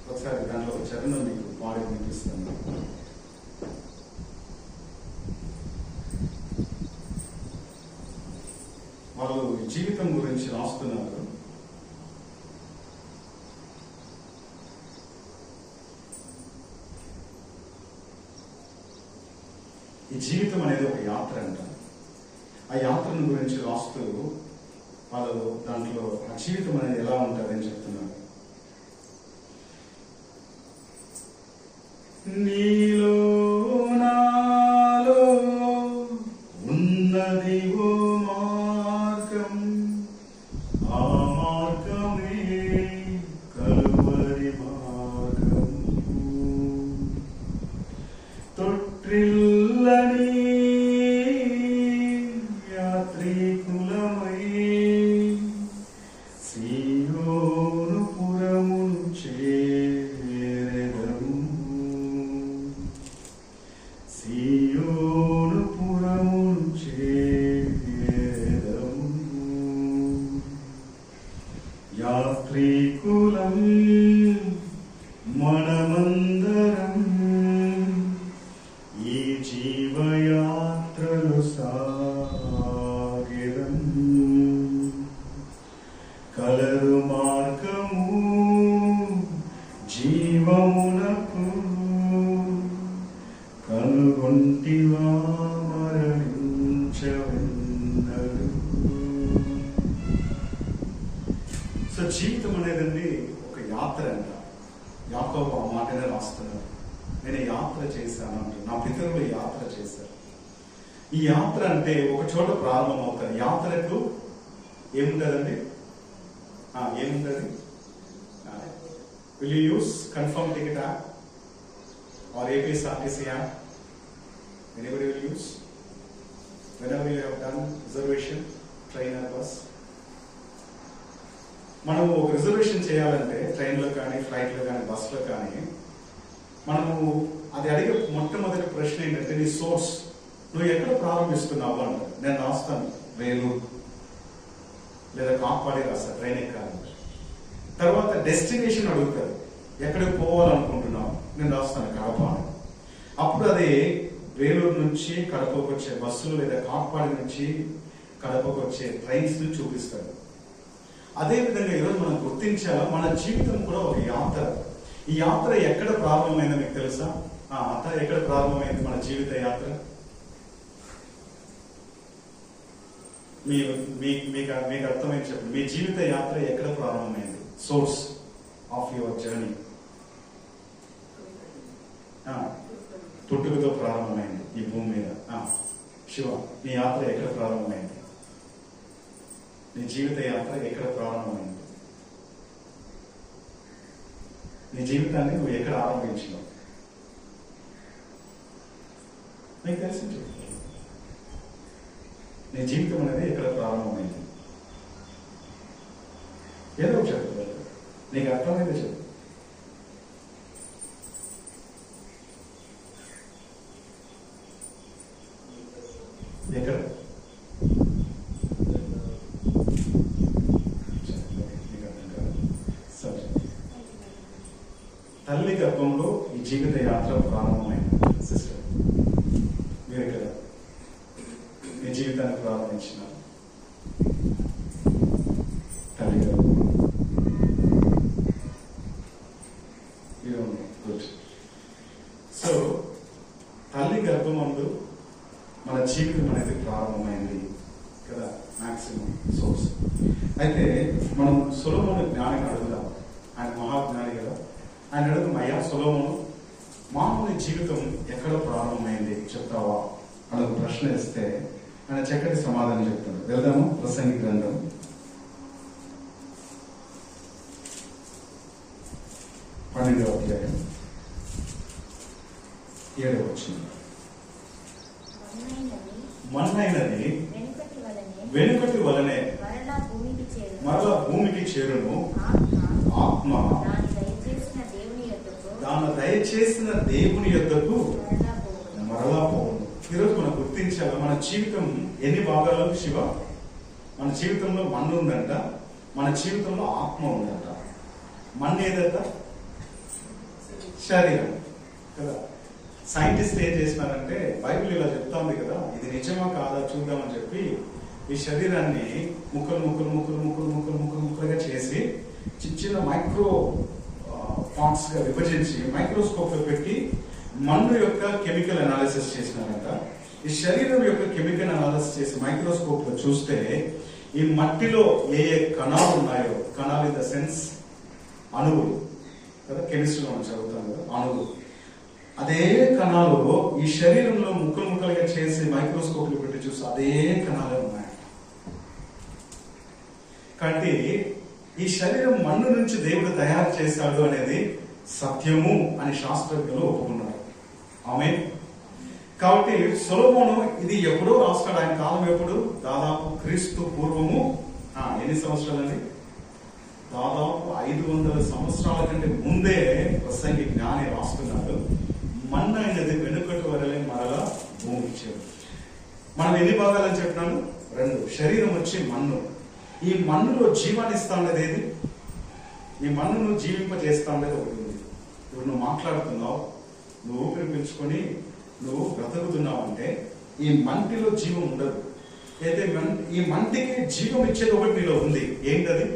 ఒకసారి దాంట్లో ఒక చరణం మీకు పాడి వినిపిస్తాను. వాళ్ళు జీవితం గురించి రాస్తున్నారు. ఈ జీవితం అనేది ఒక యాత్ర అంట. ఆ యాత్రను గురించి రాస్తూ వాళ్ళు దాంట్లో ఆ జీవితం అనేది ఎలా ఉంటుందని చెప్తున్నారు. నీలో నాలో ఉన్నది ఓ మార్గం కులం మనమందరం ఈ జీవయాత్రలు సాగెదం. కలరు మార్గము జీవమునకు కనుగొంటివా మరణించవెందరు. సో జీవితం అనేదండి ఒక యాత్ర అంట. యాకోబు ఆ మాటనే రాస్తున్నారు. నేను యాత్ర చేశాను అంటారు. నా పితరులు యాత్ర చేశారు. ఈ యాత్ర అంటే ఒక చోట ప్రారంభం అవుతారు. యాత్రకు ఏముంటుందండి? ఏముంటుంది? Will you use confirm ticket app or APSRTC app? Anybody will use? Whenever you have done reservation, train or bus. మనము ఒక రిజర్వేషన్ చేయాలంటే ట్రైన్లో కానీ ఫ్లైట్లో కానీ బస్సులో కానీ మనము అది అడిగే మొట్టమొదటి ప్రశ్న ఏంటంటే నీ సోర్స్, నువ్వు ఎక్కడ ప్రారంభిస్తున్నావు అంటారు. నేను రాస్తాను వేలూరు లేదా కాపాడి రాస్తా ట్రైన్ ఎక్కాలి. తర్వాత డెస్టినేషన్ అడుగుతారు, ఎక్కడికి పోవాలనుకుంటున్నావు, నేను రాస్తాను కడప అని. అప్పుడు అది వేలూరు నుంచి కడపకు వచ్చే బస్సులు లేదా కాపాడి నుంచి కడపకు వచ్చే ట్రైన్స్ ను చూపిస్తారు. అదేవిధంగా ఈరోజు మనం గుర్తించాలా, మన జీవితం కూడా ఒక యాత్ర. ఈ యాత్ర ఎక్కడ ప్రారంభమైందో మీకు తెలుసా? యాత్ర ఎక్కడ ప్రారంభమైంది? మన జీవిత యాత్ర మీకు అర్థమైంది చెప్పండి. మీ జీవిత యాత్ర ఎక్కడ ప్రారంభమైంది? సోర్స్ ఆఫ్ యువర్ జర్నీ పుట్టుకతో ప్రారంభమైంది ఈ భూమి మీద. శివ, నీ యాత్ర ఎక్కడ ప్రారంభమైంది? నీ జీవిత యాత్ర ఎక్కడ ప్రారంభమైంది? నీ జీవితాన్ని నువ్వు ఎక్కడ ఆరంభించినావు? నీకు తెలిసి చెప్పు. నీ జీవితం అనేది ఎక్కడ ప్రారంభమైంది? ఏదో చెప్తారు, నీకు అర్థమైంది చెప్పు. ఎక్కడ? తల్లి గర్భంలో ఈ జీవిత యాత్ర ప్రారంభమైంది. సిస్టర్, మీరు ఎక్కడ మీ జీవితాన్ని ప్రారంభించిన? తల్లి గర్భం. గుడ్. సో తల్లి గర్భమందు మన జీవితం అనేది ప్రారంభమైంది కదా, మాక్సిమం సోర్స్. అయితే మనం సొలొమోను జ్ఞానిని అడుగుదాం. ఆయన మహాజ్ఞాని కదా. ఆయన అడుగుదాం, అయ్యా సొలొమోను, మానవుని జీవితం ఎక్కడ ప్రారంభమైంది చెప్తావా అని ఒక ప్రశ్న ఇస్తే ఆయన చక్కటి సమాధానం చెప్తాడు. వెళ్దాము ప్రసంగి గ్రంథం 12వ అధ్యాయం 7వ వచనం. మన్నైనది వెనుకటి వలనే మరలా భూమికి చేరును, ఆత్మ దాని దయచేసిన దేవుని యొద్దకు మరలా పోవును. ఈరోజు మనం గుర్తించాలి, మన జీవితం ఎన్ని భాగాలు శివ? మన జీవితంలో మన్ను ఉందంట, మన జీవితంలో ఆత్మ ఉందంట. మన్ను ఏదంట? శరీరం కదా. సైంటిస్ట్ ఏం చేసినారంటే, బైబిల్ ఇలా చెప్తా ఉంది కదా, ఇది నిజమా కాదా చూద్దామని చెప్పి ఈ శరీరాన్ని ముక్కలుగా చేసి చిన్న మైక్రో పార్ట్స్ గా విభజించి మైక్రోస్కోప్ లో పెట్టి మన్ను యొక్క కెమికల్ అనాలిసిస్ చేసినారంట. ఈ శరీరం యొక్క కెమికల్ అనాలిసిస్ చేసి మైక్రోస్కోప్ లో చూస్తే ఈ మట్టిలో ఏ కణాలు ఉన్నాయో, కణాలు ఇన్ ద సెన్స్ అణువులు కదా, కెమిస్ట్రీలో మనం చదువుతాం కదా, అణువులు. అదే కణాలు ఈ శరీరంలో ముక్కలుగా చేసి మైక్రోస్కోప్ లో పెట్టి చూస్తే అదే కణాలే ఉన్నాయి. కాబట్టి ఈ శరీరం మన్ను నుంచి దేవుడు తయారు చేశాడు అనేది సత్యము అని శాస్త్రజ్ఞులు ఒప్పుకున్నారు. ఆమేన్. కాబట్టి సొలొమోను ఇది ఎప్పుడో రాస్తాడు. ఆయన కాలం ఎప్పుడు? దాదాపు క్రీస్తు పూర్వము ఎన్ని సంవత్సరాలండి? దాదాపు 500 సంవత్సరాల కంటే ముందే ప్రసంగి జ్ఞాని రాస్తున్నాడు. మన్ను అయినది వెనుకటి వరలే మరలా భూమికి చేరు. మనం ఎన్ని భాగాలని చెప్పినాను? 2. శరీరం వచ్చి మన్ను. ఈ మన్నులో జీవాన్ని ఇస్తా ఉన్నది ఏది? ఈ మన్నును జీవింపజేస్తా ఉండేది ఒకటి ఉంది. ఇప్పుడు నువ్వు మాట్లాడుతున్నావు, నువ్వు ఊపిరి పీల్చుకొని నువ్వు బ్రతుకుతున్నావు అంటే ఈ మంటిలో జీవం ఉండదు. అయితే ఈ మంటికి జీవం ఇచ్చేది ఒకటి నీలో ఉంది. ఏంటది?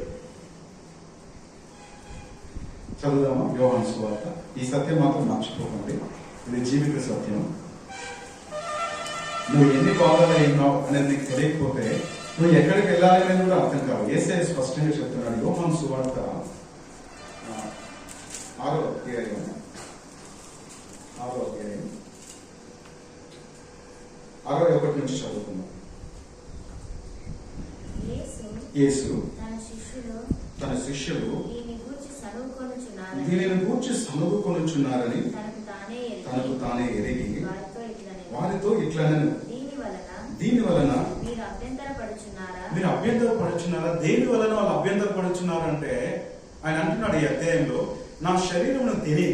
చదువుదామా యోహాను సువార్త. ఈ సత్యం మాత్రం మర్చిపోకండి, ఇది జీవిత సత్యం. నువ్వు ఎన్ని బాధలు ఉన్నావు అనేది నీకు తెలియకపోతే నువ్వు ఎక్కడికి వెళ్ళాలి అనేది కూడా అర్థం కాదు. యేసయ్య స్పష్టంగా చెప్తున్నాడు. యోహాను సువార్త 6వ అధ్యాయం 61 నుంచి చదువుకుందాం. యేసు తన శిష్యులు దీనిని గూర్చి సనుగుకొనుచున్నారని తనకు తానే ఎరిగి వారితో ఇట్లనెను, దీని వలన మీరు అభ్యంతరపడుచున్నారా? దేని వలన వాళ్ళు అభ్యంతరపడుచున్నారంటే ఆయన అంటున్నాడు ఈ అధ్యాయంలో, నా శరీరమును తిని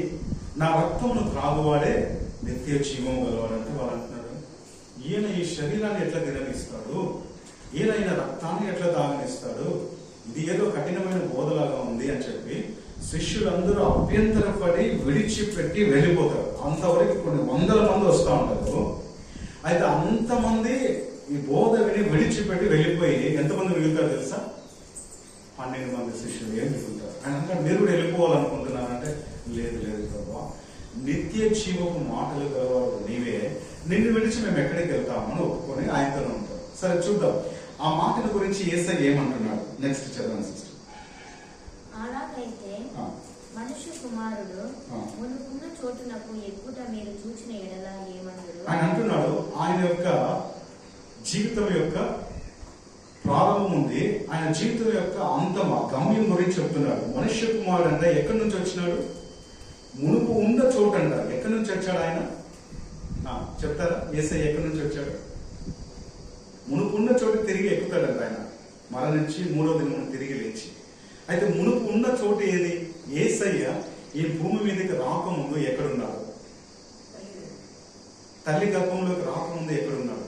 నా రక్తమును త్రాగువాడే నిత్య జీవము గలవాడంటే వాళ్ళు అంటున్నారు, ఈయన ఈ శరీరాన్ని ఎట్లా తిననిస్తాడు, ఈయన రక్తాన్ని ఎట్లా తాగనిస్తాడు, ఇది ఏదో కఠినమైన బోధలాగా ఉంది అని చెప్పి శిష్యులందరూ అభ్యంతరపడి విడిచిపెట్టి వెళ్ళిపోతారు. అంతవరకు కొన్ని వందల మంది వస్తూ ఉంటారు. అయితే అంతమంది ఈ బోధ విని విడిచిపెట్టి వెళ్ళిపోయి ఎంతమంది మిగులుతారు తెలుసా? 12 మంది శిష్యులు ఏం మిగులుతారు. ఆయన అంటాడు, మీరు కూడా వెళ్ళిపోవాలనుకుంటున్నారంటే లేదు ప్రభా, నిత్య జీవపు మాటలు గలవాడు నీవే, నిన్ను విడిచి మేము ఎక్కడికి వెళ్తామని ఒప్పుకొని ఆయనతోనే ఉంటారు. సరే చూద్దాం ఆ మాటల గురించి యేసయ్య ఏమంటున్నాడు. నెక్స్ట్ చదవండి సిస్టర్. అలాగైతే మనుష్య కుమారుడు మునుకున్న చోటునకు ఎక్కుట మీరు చూచిన ఎడల ఏమంటారు? ఆయన అంటున్నాడు, ఆయన యొక్క జీవితం యొక్క ప్రారంభం ఉంది, ఆయన జీవితం యొక్క అంతం గమ్యం గురించి చెప్తున్నాడు. మనుష్య కుమారుడు అంటే ఎక్కడి నుంచి వచ్చినాడు? మునుపు ఉన్న చోటు అంట. ఎక్కడి నుంచి వచ్చాడు ఆయన? చెప్తారా? యేసయ్య ఎక్కడి నుంచి వచ్చాడు? మునుపు ఉన్న చోటు తిరిగి ఎక్కుతాడంట ఆయన, మరణించి 3వ దినం తిరిగి లేచి. అయితే మునుపు ఉన్న చోటు ఏది? యేసయ్య ఈ భూమి మీదకి రాకముందు ఎక్కడున్నాడు? తల్లి గర్భంలోకి రాకముందు ఎక్కడున్నాడు?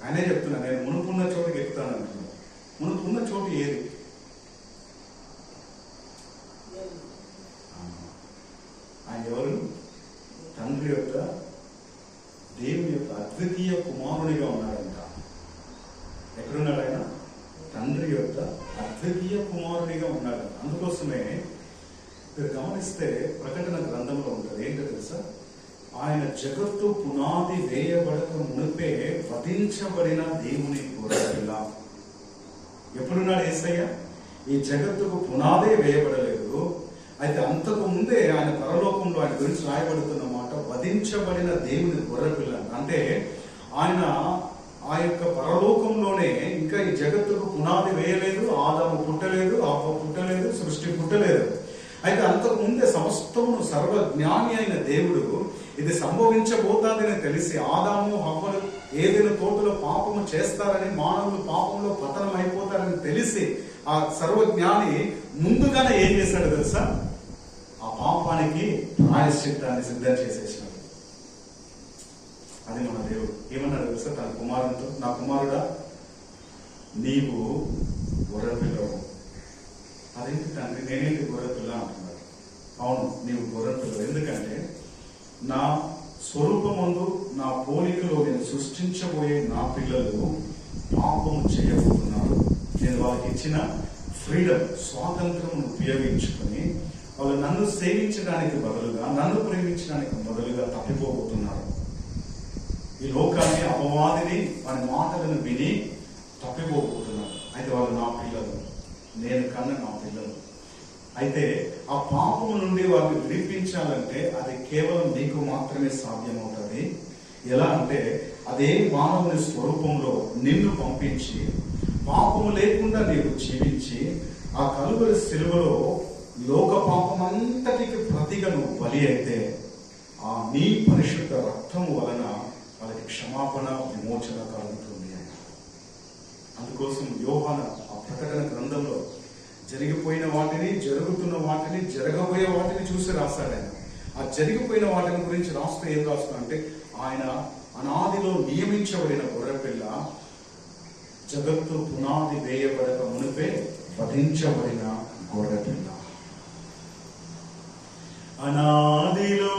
ఆయనే చెప్తున్నా, నేను మునుపున్న చోటుకి ఎక్కుతాను అంటున్నాను. మునుపున్న చోటు ఏది? ఆయన ఎవరు? తండ్రి యొక్క, దేవుని యొక్క అద్వితీయ కుమారునిగా ఉన్నాడంట. ఎక్కడున్నాడు ఆయన? తండ్రి యొక్క అద్వితీయ కుమారునిగా ఉన్నాడు. అందుకోసమే మీరు గమనిస్తే ప్రకటన గ్రంథంలో ఉంటుంది. ఏంటో తెలుసా? ఆయన జగత్తు పునాది వేయబడక మునిపే వధించబడిన దేవుని గొర్రెపిల్ల. ఎప్పుడున్నాడు యేసయ్య? ఈ జగత్తుకు పునాదే వేయబడలేదు. అయితే అంతకు ముందే ఆయన పరలోకంలో ఆయన గురించి రాయబడుతున్న మాట వధించబడిన దేవుని గొర్రెపిల్ల. అంటే ఆయన ఆ యొక్క పరలోకంలోనే ఇంకా ఈ జగత్తుకు పునాది వేయలేదు, ఆదాము పుట్టలేదు, అవ్వ పుట్టలేదు, సృష్టి పుట్టలేదు. అయితే అంతకు ముందే సమస్తమును సర్వజ్ఞాని అయిన దేవుడు ఇది సంభవించబోతాదని తెలిసి ఆదాము హవ్వలు ఏదైనా తోటలో పాపము చేస్తారని, మానవులు పాపంలో పతనం అయిపోతారని తెలిసి ఆ సర్వజ్ఞాని ముందుగానే ఏం చేశాడు తెలుసా? ఆ పాపానికి ప్రాయశ్చిత్తాన్ని సిద్ధం చేసేసినాడు. అది మన దేవుడు. ఏమన్నాడు తెలుసా తన కుమారునితో? నా కుమారుడా, నీవు గొర్రెపిల్లవు. అదేంటి తండ్రి, నేనేంటి గొర్రెపిల్ల అంటున్నాడు. అవును, నీవు గొర్రెపిల్లవు. ఎందుకంటే నా స్వరూపమందు నా పోలికలో నేను సృష్టించబోయే నా పిల్లలు పాపము చేయబోతున్నారు. నేను వాళ్ళకి ఇచ్చిన ఫ్రీడమ్, స్వాతంత్రం ఉపయోగించుకొని వాళ్ళు నన్ను సేవించడానికి బదులుగా, నన్ను ప్రేమించడానికి బదులుగా తప్పిపోబోతున్నారు. ఈ లోకాన్ని, అపవాదిని, వారి మాటలను విని తప్పిపోబోతున్నారు. అయితే వాళ్ళు నా పిల్లలు, నేను కన్నా నా పిల్లలు. అయితే ఆ పాపము నుండి వారిని విడిపించాలంటే అది కేవలం నీకు మాత్రమే సాధ్యమవుతుంది. ఎలా అంటే అదే మానవుని స్వరూపంలో నిన్ను పంపించి పాపము లేకుండా నీవు జీవించి ఆ కలువరి శిలువలో లోక పాపమంతటికి ప్రతిగా నువ్వు బలి అయితే ఆ నీ పరిశుద్ధ రక్తము వలన వాళ్ళకి క్షమాపణ, విమోచన కలుగుతుంది. అందుకోసం యోహాను ఆ ప్రకటన గ్రంథంలో జరిగిపోయిన వాటిని, జరుగుతున్న వాటిని, జరగబోయే వాటిని చూసి రాస్తాడు ఆయన. ఆ జరిగిపోయిన వాటిని గురించి రాస్తూ ఏం రాస్తున్నా అంటే ఆయన అనాదిలో నియమించబడిన గొర్రెపిల్ల జగత్తు పునాది వేయబడక మునిపే వధించబడిన గొర్రెపిల్ల. అనాదిలో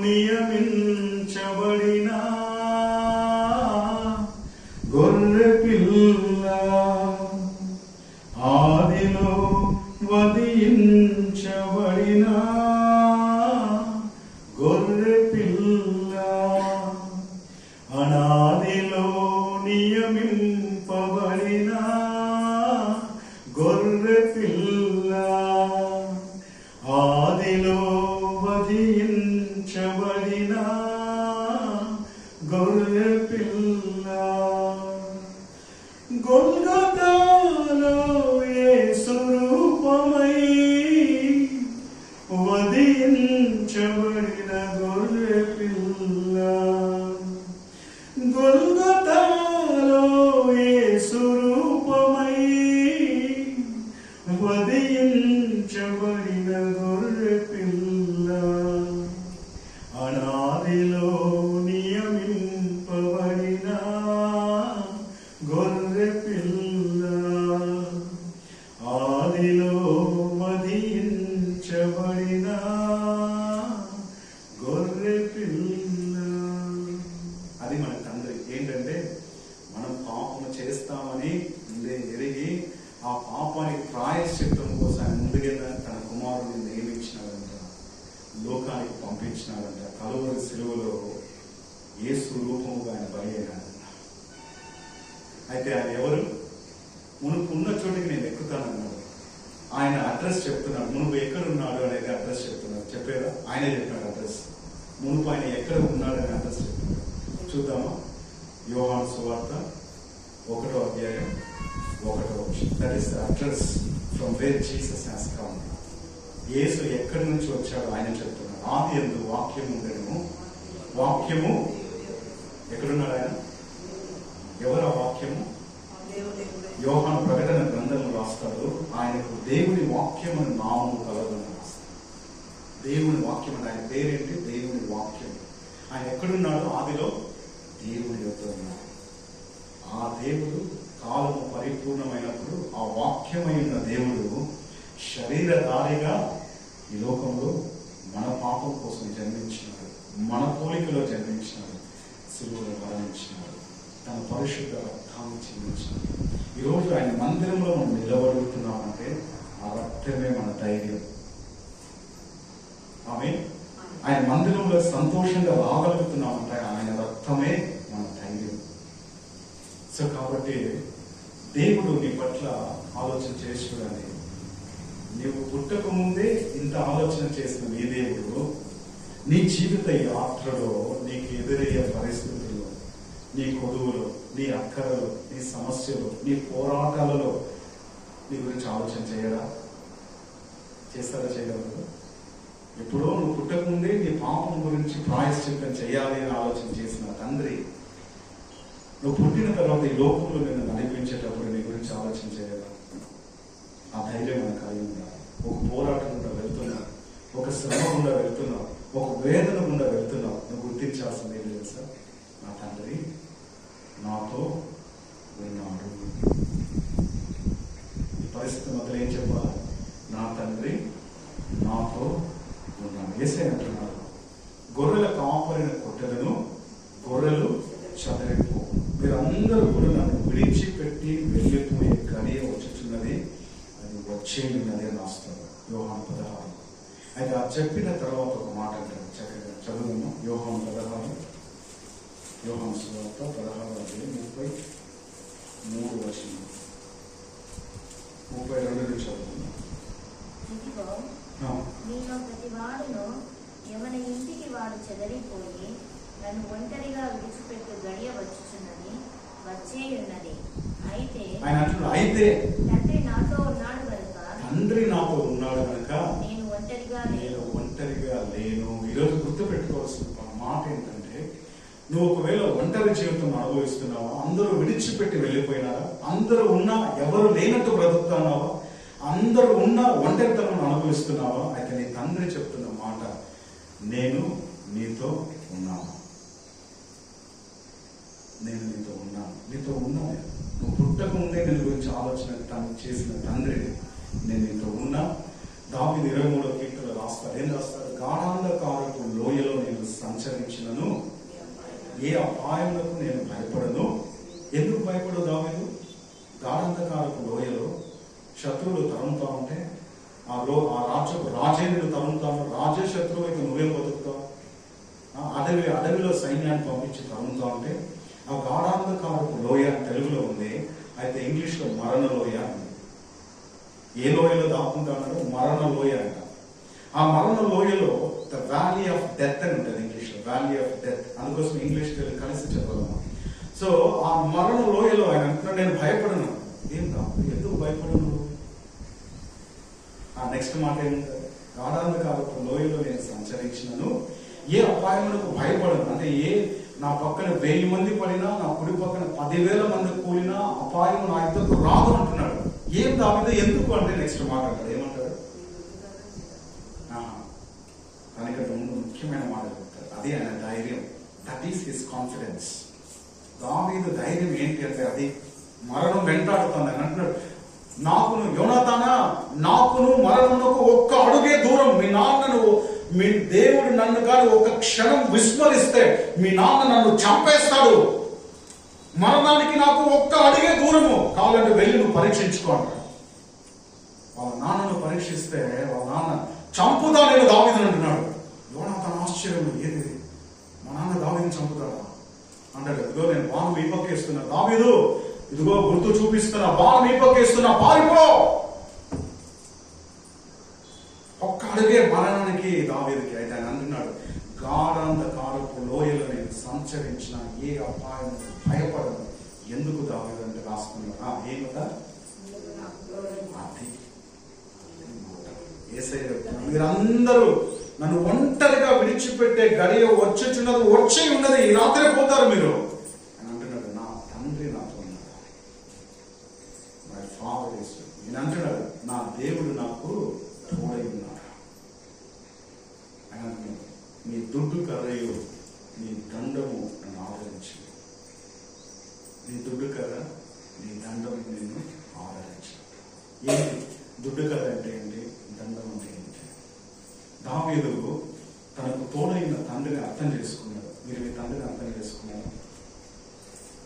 నియమించబడిన గొర్రెపిల్ల, ఆదిలో వధించబడిన గొర్రెపిల్ల, అనాదిలో నియమింపబడిన గొర్రెపిల్ల, ఆదిలో వధించబడిన గొర్రెపిల్ల, గొల్గొతాలో యేసు రూపమై వధించబడిన గొర్రెపిల్ల, గొల్గొతాలో యేసు రూపమై వధించబడిన గొర్రెపిల్ల, అనాదిలో నియమింపబడిన గొర్రెపిల్ల, ఆదిలో వధించబడిన గొర్రెపిల్ల. అది మన తండ్రి. ఏంటంటే మనం పాపము చేస్తామని ముందే ఎరిగి ఆ పాపానికి ప్రాయశ్చిత్తం కోసం ఆయన ముందుగా తన కుమారుడిని నియమించినాడంట, లోకానికి పంపించినాడంట. కలువరి సిలువలో యేసు రూపముగా ఆయన బలి అయినాడంట. అయితే ఆయన ఎవరు? మునుపు ఉన్న చోటికి నేను ఎక్కుతానన్నాడు. ఆయన అడ్రస్ చెప్తున్నాడు. మునుపు ఎక్కడున్నాడు అనేది అడ్రస్ చెప్తున్నాడు. చెప్పారా? ఆయనే చెప్పినాడు అడ్రస్. మునుపు ఆయన ఎక్కడ ఉన్నాడని అడ్రస్ చెప్తున్నాడు. చూద్దామా? యోహాను సువార్త 1వ అధ్యాయం 1వ వచనం. That is the address from where Jesus has come. యేసు ఎక్కడి నుంచి వచ్చాడో ఆయన చెప్తున్నాడు. ఆది యందు వాక్యము ఉండెను, వాక్యము ఎక్కడున్నాడు ఆయన? ఎవరు ఆ వాక్యము? యోహాను ప్రకటన గ్రంథంలో రాస్తాడు, ఆయనకు దేవుని వాక్యం అని నామము కలదని రాస్తాడు. దేవుని వాక్యం అంటే ఆయన పేరేంటి? దేవుని వాక్యం. ఆయన ఎక్కడున్నాడు? ఆదిలో దేవుని యొక్క ఉన్నాడు. ఆ దేవుడు కాలము పరిపూర్ణమైనప్పుడు ఆ వాక్యమైన దేవుడు శరీరధారిగా ఈ లోకంలో మన పాపం కోసం జన్మించినాడు, మన పోలికలో జన్మించినాడు, సిలువలో మరణించినాడు, తన పరిశుద్ధ రక్తాన్ని చిందించినాడు. ఈరోజు ఆయన మందిరంలో మనం నిలబడుతున్నామంటే ఆ రక్తమే మన ధైర్యం. ఆమె ఆయన మందిరంలో సంతోషంగా రాగలుగుతున్నామంటే ఆయన రక్తమే మన ధైర్యం. సో కాబట్టి దేవుడు నీ పట్ల ఆలోచన చేసి చూడండి. నీవు పుట్టక ముందే ఇంత ఆలోచన చేసిన నీ దేవుడు నీ జీవిత యాత్రలో నీకు ఎదురయ్యే పరిస్థితుల్లో, నీ కొదువులో, నీ అక్కరలో, నీ సమస్యలు, నీ పోరాటాలలో నీ గురించి ఆలోచన చేయడా? చేస్తారా? చేయగలరు? ఎప్పుడో నువ్వు పుట్టకముందే నీ పాపం గురించి ప్రాయశ్చిత్తం చేయాలి అని ఆలోచన చేసిన తండ్రి నువ్వు పుట్టిన తర్వాత ఈ లోకంలో నిన్ను నడిపించేటప్పుడు నీ గురించి ఆలోచన చేయగలరా? ఆ ధైర్యం మనకు కలిగి ఉండాలి. ఒక పోరాటం గుండా వెళ్తున్నావు, ఒక శ్రమ గుండా వెళ్తున్నావు, ఒక వేదన గుండా వెళ్తున్నావు. నువ్వు గుర్తించాల్సింది ఏంటి తెలుసా? నా తండ్రి నాతో ఉన్నాడు. ఈ పరిస్థితి మధ్యలో ఏం చెప్పాలి? నా తండ్రి నాతో ఉన్నాడు. యేసే అంటున్నాడు, గొర్రెల కాపరిని కొట్టెదను, గొర్రెలు చదరిపో. మీరందరూ కూడా నన్ను విడిచిపెట్టి వెళ్ళిపోయే గడియ వచ్చుచున్నది, అది వచ్చేయున్నది అని రాస్తారు యోహాను 16. అయితే ఆ చెప్పిన తర్వాత ఒక మాట అంటారు, చక్కగా చదువును. యోహాను 16, యోహాను సువార్త 16:33 వచనం, 32 నుంచి చదువుతున్నాం. ఇదిగో మీలో ప్రతి వాడును ఎవరి ఇంటికి వాడు చెదరిపోయి నన్ను ఒంటరిగా విడిచిపెట్టు గడియ వచ్చుచున్నది, వచ్చే ఉన్నది. అయితే ఆయన అంటున్నాడు, అయితే తండ్రి నాతో ఉన్నాడు కనుక, తండ్రి నాతో ఉన్నాడు కనుక నేను ఒంటరిగా లేను. ఈరోజు గుర్తుపెట్టుకోవాల్సిన మాట ఏంటంటే, నువ్వు ఒకవేళ ఒంటరి జీవితం అనుభవిస్తున్నావా? అందరూ విడిచిపెట్టి వెళ్ళిపోయినారా? అందరూ ఉన్నా ఎవరు లేనట్టు బ్రతుకుతున్నావా? అందరూ ఉన్నా ఒంటరితనం అనుభవిస్తున్నావా? అయితే నీ తండ్రి చెప్తున్న మాట, నేను నీతో ఉన్నాను, నేను నీతో ఉన్నాను. నువ్వు పుట్టక ముందే నేను గురించి ఆలోచన తను చేసిన తండ్రిని, నేను ఇంత ఉన్నా. దావీదు 23వ కీర్తనలో రాస్తాడు, ఏం రాస్తాడు? గాఢాంధకారపు లోయలో నేను సంచరించినను ఏ అపాయములకు నేను భయపడను. ఎందుకు భయపడవు దావీదు? గాఢాంధకారపు లోయలో శత్రువులు తరుముతా ఉంటే, ఆ రాజ్యపు రాజేంద్రుడు తరుముతా ఉంటాడు. రాజే శత్రువు అయితే నువ్వేం బతుకుతావు? అడవిలో సైన్యాన్ని పంపించి తరుముతా ఉంటే, ఆ గాఢాంధకారపు లోయ తెలుగులో ఉంది, అయితే ఇంగ్లీష్లో మరణ లోయ ఉంది. ఏ లోయలో దాక్కుంటా ఉన్నాడు? మరణ లోయ అంట. ఆ మరణ లోయలో ద వ్యాలీ ఆఫ్ డెత్ అని ఉంటుంది ఇంగ్లీష్లో, వ్యాలీ ఆఫ్ డెత్. అందుకోసం ఇంగ్లీష్ కలిసి చెప్పగలము. సో ఆ మరణ లోయలో ఆయన అంటున్నాడు, నేను భయపడను. ఏం కాదు, ఎందుకు భయపడను? ఆ నెక్స్ట్ మాట ఏముంటుంది? గాఢాంధకారపు లోయలో నేను సంచరించినను ఏ అపాయములకు భయపడను. అంటే నా పక్కన 1000 మంది పడినా, నా కుడి పక్కన 10,000 మంది కూలినా అపాయం నా ఇద్దరు రాదు అంటున్నాడు. ఏం దావీదు ఎందుకు అంటే నెక్స్ట్ మాట అంటాడు, ఏమంటాడు? దానికంటే ముందు ముఖ్యమైన మాట చెప్తాడు, అది ఆయన ధైర్యం. That is his confidence. దావీదు ధైర్యం ఏంటి అంటే, అది మరణం వెంటాడుతుంది అని అంటున్నాడు. యోనాతానా, నాకును మరణమునకు ఒక్క అడుగే దూరం. మీ దేవుడు నన్ను కానీ ఒక క్షణం విస్మరిస్తే మీ నాన్న నన్ను చంపేస్తాడు. మరణానికి నాకు ఒక్క అడుగే దూరము. కావాలంటే వెళ్ళి నువ్వు పరీక్షించుకో అంటాడు. వాళ్ళ నాన్నను పరీక్షిస్తే వాళ్ళ నాన్న చంపుతా నేను దావీదుని అంటున్నాడు. యోనాతాను ఆశ్చర్యం, ఏది మా నాన్న దావీదుని చంపుతాడా అంటాడు. ఇదిగో నేను బాణం ఈ పక్కేస్తున్నా దావీదు, ఇదిగో గుర్తు చూపిస్తున్నా, బాణం ఈ పక్కేస్తున్నా, పారిపో. ఒక్క అడుగే మరణానికి దావీదుకి. అయితే ఆయన అంటున్నాడు, గాఢాంధకారపు లోయలో నేను సంచరించిన ఏ అపాయం భయపడను. ఎందుకు దావీదు అంటే రాసుకున్నాడు, ఏమిటా? మీరందరూ నన్ను ఒంటరిగా విడిచిపెట్టే గడియ వచ్చుచున్నది, వచ్చి ఉన్నది, ఈ రాత్రే పోతారు మీరు అని అంటున్నాడు. నా తండ్రి నాతో ఉన్నాడు, మై ఫాదర్ ఈస్. నేను అంటున్నాడు, నా దేవుడు నాకు తోడై ఉన్నాడు. ఆయన అంటున్నాడు, నీ దుడ్డు కర్రయు నీ దండము నన్ను ఆదరించి. నీ దుడ్డు కర్ర నీ దండము నిన్ను ఆదరించి. ఏంటి దుడ్డు కర్ర అంటే ఏంటి? దండం అంటే ఏంటి? దావీదు తనకు తోడైన తండ్రిని అర్థం చేసుకున్నాడు. మీరు మీ తండ్రిని అర్థం చేసుకున్నారు?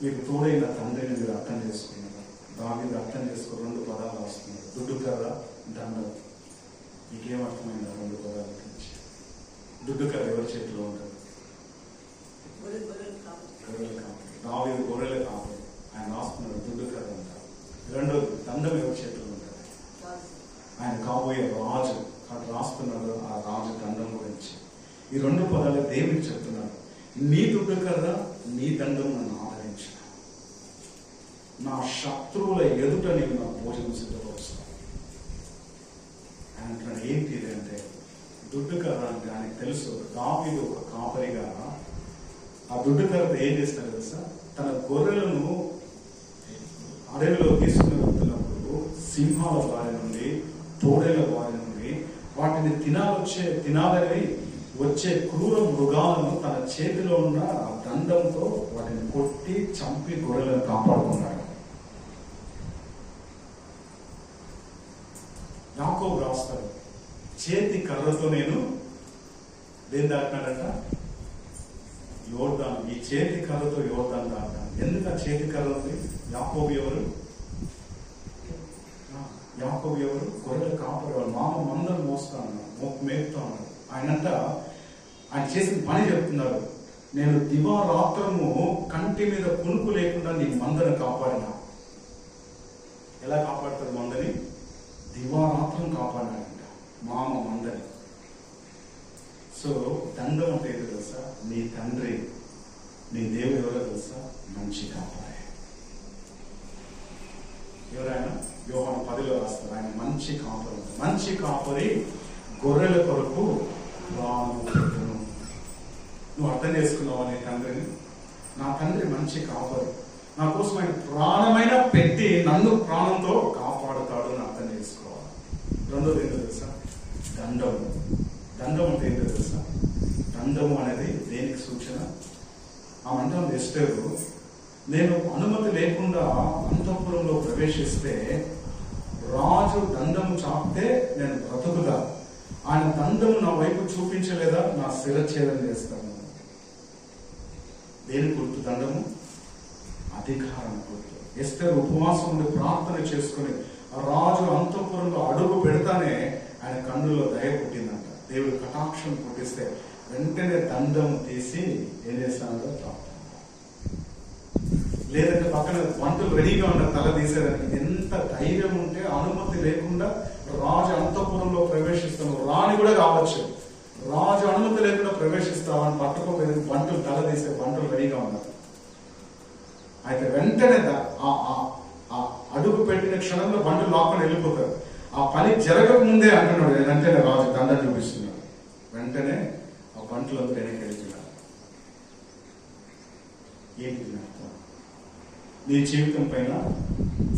మీకు తోడైన తండ్రిని మీరు అర్థం చేసుకున్నారు? దావీదు అర్థం చేసుకో. 2 పదాలు వస్తున్నాయి, దుడ్డు కర్ర, దండం. మీకేమర్థమైంది 2 పదాల గురించి? దుడ్డు కర్ర ఎవరి చేతిలో ఉంటుంది? గొర్రెల కాపరి. దావీదు గొర్రెల కాపరి. ఆయన రాస్తున్నాడు దుడ్డు కర్ర అంటారు. 2వ దండం ఎవరి చేతిలో ఉంటుంది? ఆయన కాబోయే రాజు. అటు రాస్తున్నాడు ఆ రాజు దండం గురించి. ఈ 2 పదాలు దేవుడికి చెప్తున్నాడు. నీ దుడ్డు కర్ర నీ దండం నన్ను ఆదరించు. నా శత్రువుల ఎదుట నీవు నా భోజనం సిద్ధపరుస్తాను. ఆయన అంటున్నాడు, ఏంటి అంటే దుడ్డు కర్ర అంటే ఆయనకు తెలుసు. దావీదు ఒక కాపరిగా ఆ దుడ్డు కర్రతో ఏం చేస్తాడు తెలుసా? తన గొర్రెలను అడవిలో తీసుకుని వెళ్తున్నప్పుడు సింహాల బారి నుండి, తోడేళ్ల బారి నుండి వాటిని తినాలని వచ్చే క్రూర మృగాలను తన చేతిలో ఉన్న ఆ దండంతో వాటిని కొట్టి చంపి గొర్రెలను కాపాడుకున్నాడు. యాకోబు రాస్తాడు, చేతి కర్రతో నేను దేని దాటినాడంట? యోర్దాను. ఈ చేతి కర్రతో యోర్దాను దాటాను. ఎందుకు ఆ చేతి కర్ర ఉంది? యాకోబు ఎవరు? యాకోబు ఎవరు? గొర్రెలు కాపాడేవాడు. మామ మందరు మోస్తా ఉన్నాడు, మేపుతా ఉన్నాడు. ఆయన చేసిన పని చెప్తున్నారు. నేను దివారాత్రము కంటి మీద కునుకు లేకుండా నీ మందను కాపాడినా. ఎలా కాపాడుతాడు మందని? దివారాత్రం కాపాడినాడంట మామ మందని. సో దండం అంటే ఏంటో తెలుసా? నీ తండ్రి, నీ దేవుడు ఎవరో తెలుసా? మంచి కాపరి. ఎవరైనా యోహాను 10లో రాస్తారు, ఆయన మంచి కాపరి. మంచి కాపరి గొర్రెల కొరకు ప్రాణము పెట్టును. నువ్వు అర్థం చేసుకున్నావా నీ తండ్రిని? నా తండ్రి మంచి కాపరి, నా కోసం ఆయన ప్రాణమైన పెట్టి నన్ను ప్రాణంతో కాపాడుతాడు అని అర్థం చేసుకోవాలి. 2వది ఏంటో తెలుసా? దండము. దండం అంటే ఏంటో తెలుసా? దండము అనేది దేనికి సూచన? ఆ అంటాం ఎస్టేరు నేను అనుమతి లేకుండా అంతఃపురంలో ప్రవేశిస్తే రాజు దండము చాపితే నేను బ్రతుకుదా, ఆయన దండము నా వైపు చూపించలేదా నా శిరఛేదం చేస్తాను. దేని గుర్తు దండము? అధికారం గుర్తు. ఎస్తేరు ఉపవాసం ఉండి ప్రార్థన చేసుకుని రాజు అంతఃపురంలో అడుగు పెడతానే ఆయన కన్నుల్లో దయ పుట్టిందంట. దేవుడు కటాక్షం పుట్టిస్తే వెంటనే దండం తీసి ఏం చేస్తానంటే ప్రార్థన. లేదంటే పక్కన వంటలు రెడీగా ఉన్న తల తీసేదానికి ఎంత ధైర్యం ఉంటే అనుమతి లేకుండా రాజు అంతఃపురంలో ప్రవేశిస్తాను, రాని కూడా కావచ్చు, రాజు అనుమతి లేకుండా ప్రవేశిస్తామని పట్టుకోలేదు, వంటలు తల తీసే వంటలు రెడీగా ఉన్నారు. అయితే వెంటనే అడుగు పెట్టిన క్షణంలో బండ్లు లాక్కొని వెళ్ళిపోతారు. ఆ పని జరగక ముందే అంటున్నాడు, వెంటనే రాజు దండం చూపిస్తున్నాడు. వెంటనే ఆ బంట్లు అందరూ వెనక్కి వెళ్ళిపోయినారు. ఏంటి అర్థం? నీ జీవితం పైన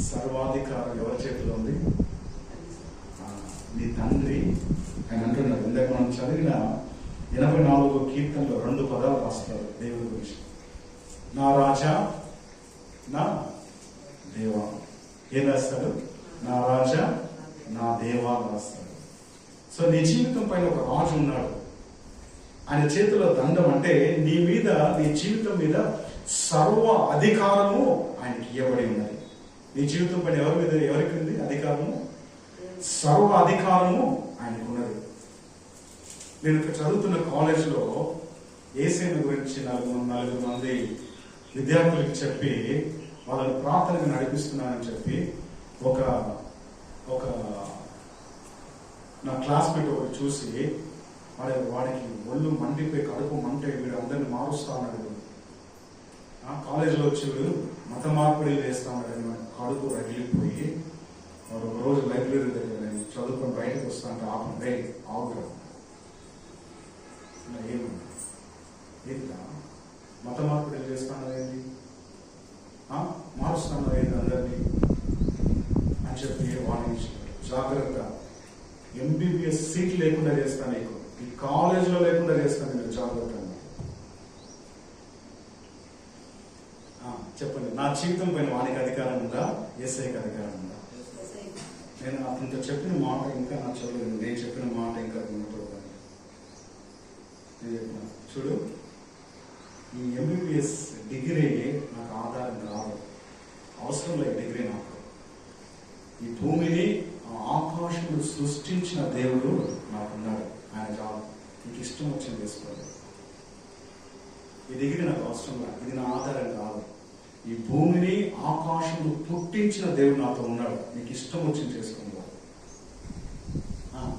సర్వాధికారం ఎవరి చేతిలో ఉంది? నీ తండ్రి. ఆయన అంటున్నాడు, ఇందాక మనం చదివిన 84వ కీర్తనలో 2 పదాలు రాస్తారు దేవుడి గురించి. నా రాజా, నా దేవా. ఏం రాస్తాడు? నా రాజా, నా దేవా రాస్తాడు. సో నీ జీవితం పైన ఒక రాజు ఉన్నాడు, ఆయన చేతిలో దండం. అంటే నీ మీద, నీ జీవితం మీద సర్వ అధికారము ఆయనకి ఇవ్వబడి ఉన్నది. నీ జీవితం పైన ఎవరికి ఉంది అధికారము? సర్వ అధికారము ఆయనకు ఉన్నది. నేను ఇక్కడ చదువుతున్న కాలేజ్లో యేసయ్య గురించి 4 మంది విద్యార్థులకు చెప్పి వాళ్ళని ప్రార్థనకు నడిపిస్తున్నానని చెప్పి ఒక నా క్లాస్మేట్ ఒకటి చూసి వాడికి ఒళ్ళు మండిపోయి కడుపు మంటే వీడు అందరిని మారుస్తా ఉన్నాడు, కాలేజీలో వచ్చి వీడు మత మార్పిడి వేస్తా ఉన్నాడని కడుపు రగిలిపోయి వాడు ఒక రోజు లైబ్రరీ దగ్గర చదువుకొని బయటకు వస్తా అంటే ఆపండి ఆవుగా ఏంటా మత మార్పిడి చేస్తాను ఏంటి, మారుస్తాను ఏంటి అందరినీ అని చెప్పి వాణించారు. జాగ్రత్త, ఎంబీబీఎస్ సీట్ లేకుండా చేస్తాను, నీకు ఈ కాలేజీలో లేకుండా చేస్తాను, మీరు జాగ్రత్త. చెప్పండి, నా జీవితం పైన వానికి అధికారం ఉందా? యేసయ్యకి అధికారం ఉందా? నేను అతనితో చెప్పిన మాట ఇంకా నా చదువు, నేను చెప్పిన మాట ఇంకా వినపడతాను. చూడు, ఈ ఎంబీబీఎస్ డిగ్రీ నాకు ఆధారం కాదు, అవసరం లేదు డిగ్రీ నాకు. ఈ భూమిని ఆకాశములు సృష్టించిన దేవుడు నాకున్నాడు, ఆయన చాలు, నీకు ఇష్టం వచ్చింది చేసుకోవాలి. ఈ డిగ్రీ నాకు అవసరం లేదు, ఇది నా ఆధారం కాదు. ఈ భూమిని ఆకాశములు పుట్టించిన దేవుడు నాతో ఉన్నాడు, నీకు ఇష్టం వచ్చింది చేసుకోవాలి.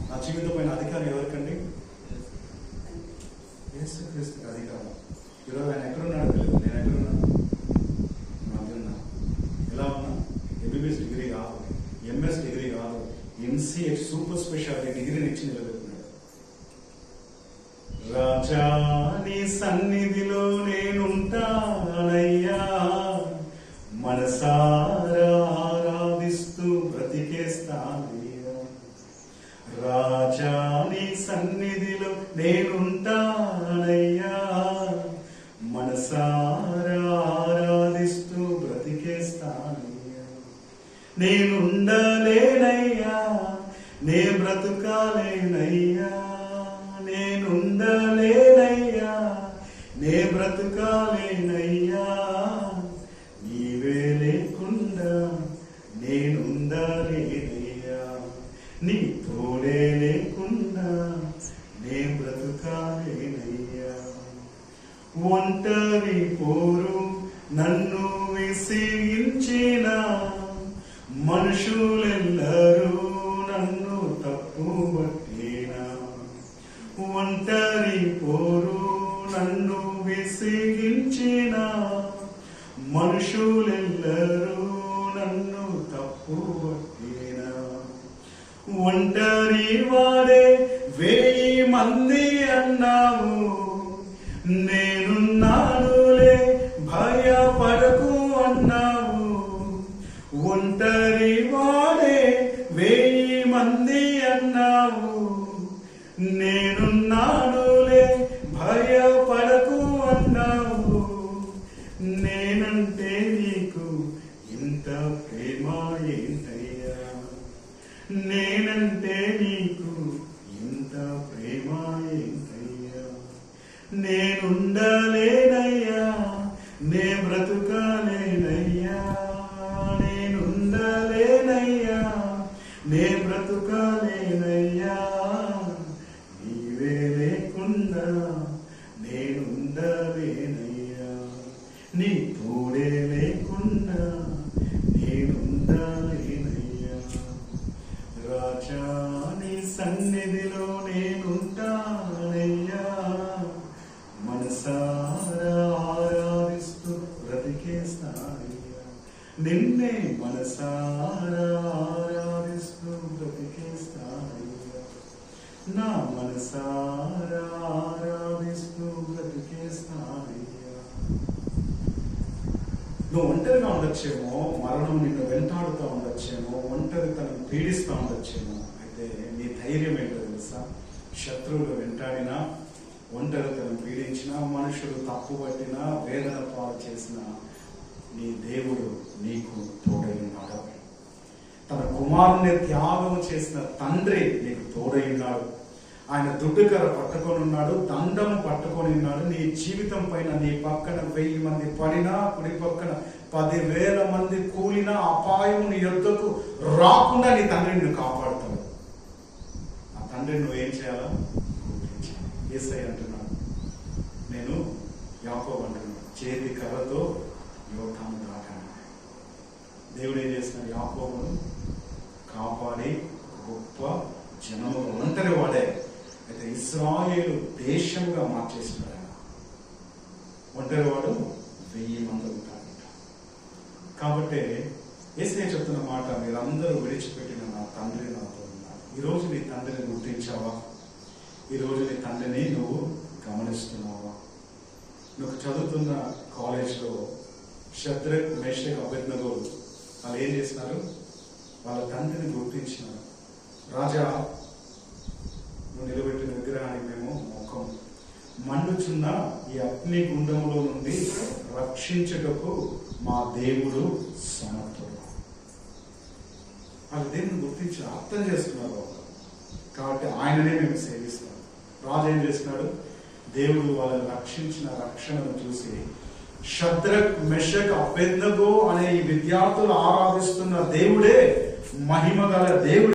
నా జీవితం పైన అధికారం ఎవరికండి? యేసుక్రీస్తుకి అధికారం. ఈరోజు ఆయన ఎక్కడున్నాడు తెలియదు, నేను ఎక్కడున్నాను? ఉన్నా. ఎలా ఉన్నా? ఎంబీబీఎస్ డిగ్రీ కాదు, ఎంఎస్ డిగ్రీ కాదు, ఎంసీహెచ్ సూపర్ స్పెషాలిటీ డిగ్రీని ఇచ్చి నిలబెట్టినాడు. రాజా నీ సన్నిధిలో నేనుంటానయ్యా, మనసారా ఆరాధిస్తూ బ్రతికేస్తానయ్యా. రాజా నీ సన్నిధిలో నేనుంటానయ్యా, మనసారా ఆరాధిస్తూ బ్రతికేస్తానయ్యా. నేనుండలేనయ్యా, నే బ్రతుకాలేనయ్యా, నేనుండలేనయ్యా, నే బ్రతుకాలేనయ్యా. నీవే లేకుండా నేనుండలేనయ్యా, నీ తోడే లేకుండా నే బ్రతుకాలేనయ్యా. ఒంటరి పోరు నన్ను విసిగించిన మనుషులెల్లరూ నన్ను తప్పుబట్టినా. ఒంటరి పోరు నన్ను విసిగించిన మనుషులెల్లరూ నన్ను తప్పుబట్టినా. ఒంటరి వాడే 1000 మంది అన్నావు, నేనున్నానులే భయపడకు అన్నావు. ఒంటరి వాడే 1000 మంది అన్నావు, నేనున్నానులే భయపడకు అన్నావు. నేనంటే నేనంటే నీకు ఎంత ప్రేమ ఏంటయ్యా, నేనుండలేనయ్యా, నే బ్రతుకలేనయ్యా, నేనుండలేనయ్యా, నే బ్రతుకలేనయ్యా, నీవే లేకుండా నేనుండలేనయ్యా, నీ తోడే లేకుండా నేనుండలేనయ్యా, రాజా నీ సన్నిధిలో నేనుంటానయ్యా, మనసారా ఆరాధిస్తూ బ్రతికేస్తానయ్యా, నిన్నే మనసారా ఆరాధిస్తూ బ్రతికేస్తానయ్యా, నా మనసారా ఆరాధిస్తూ బ్రతికేస్తానయ్యా. నువ్వు ఒంటరిగా ఉండొచ్చేమో, మరణం నిన్ను వెంటాడుతూ ఉండొచ్చేమో, ఒంటరితనం పీడిస్తూ ఉండొచ్చేమో. అయితే నీ ధైర్యం ఏంటో తెలుసా? శత్రువులు వెంటాడినా, ఒంటరితనం పీడించినా, మనుషులు తప్పు పట్టినా, వేదన పాలు చేసిన నీ దేవుడు నీకు తోడై ఉన్నాడు. తన కుమారుని త్యాగం చేసిన తండ్రి నీకు తోడై ఉన్నాడు. ఆయన దుడ్డుకర పట్టుకొని ఉన్నాడు, దండము పట్టుకొని ఉన్నాడు. నీ జీవితం పైన నీ పక్కన 1000 మంది పడినా, కుడి పక్కన 10,000 మంది కూలినా అపాయం నీ యొద్దకు రాకుండా నీ తండ్రి నిన్ను కాపాడుతాడు. ఆ తండ్రిని నువ్వేం చేయాలా? యేసయ్య అంటున్నాడు, నేను యాకోబు అంటున్నాడు, చేతి కర్రతో యోర్దాను దాటాను. దేవుడు ఏం చేస్తున్నాడు? యాకోబును కాపాడి గొప్ప జనము ఒంటరి వాడే. అయితే ఇశ్రాయేలు దేశంగా మార్చేసినాడు ఆయన. ఒంటరి వాడు 1000 మంది ఉంటారంట. కాబట్టి యేసయ్య చెప్తున్న మాట, మీరందరూ విడిచిపెట్టిన నా తండ్రి నాతో ఉన్నాడు. ఈరోజు నీ తండ్రిని గుర్తించావా? ఈరోజు నీ తండ్రిని నువ్వు గమనిస్తున్నావా? నువ్వు చదువుతున్న కాలేజ్లో షద్రక్, మేషక్, అబేద్నెగో వాళ్ళు ఏం చేసినారు? వాళ్ళ తండ్రిని గుర్తించినారు. రాజా, నువ్వు నిలబెట్టిన విగ్రహానికి మేము మొక్కం, మండుచున్న ఈ అగ్ని గుండములో నుండి రక్షించుటకు మా దేవుడు సమర్థుడు. వాళ్ళ దేవుని గుర్తించి అర్థం చేసుకున్నారు కాబట్టి ఆయననే మేము సేవిస్తాం. రాజు ఏం చేస్తున్నాడు? దేవుడు వాళ్ళని రక్షించిన రక్షణను చూసి షద్రక్, మెషక్, అబేద్నెగో అనే ఈ విద్యార్థులు ఆరాధిస్తున్న దేవుడే మహిమ గల దేవుడు.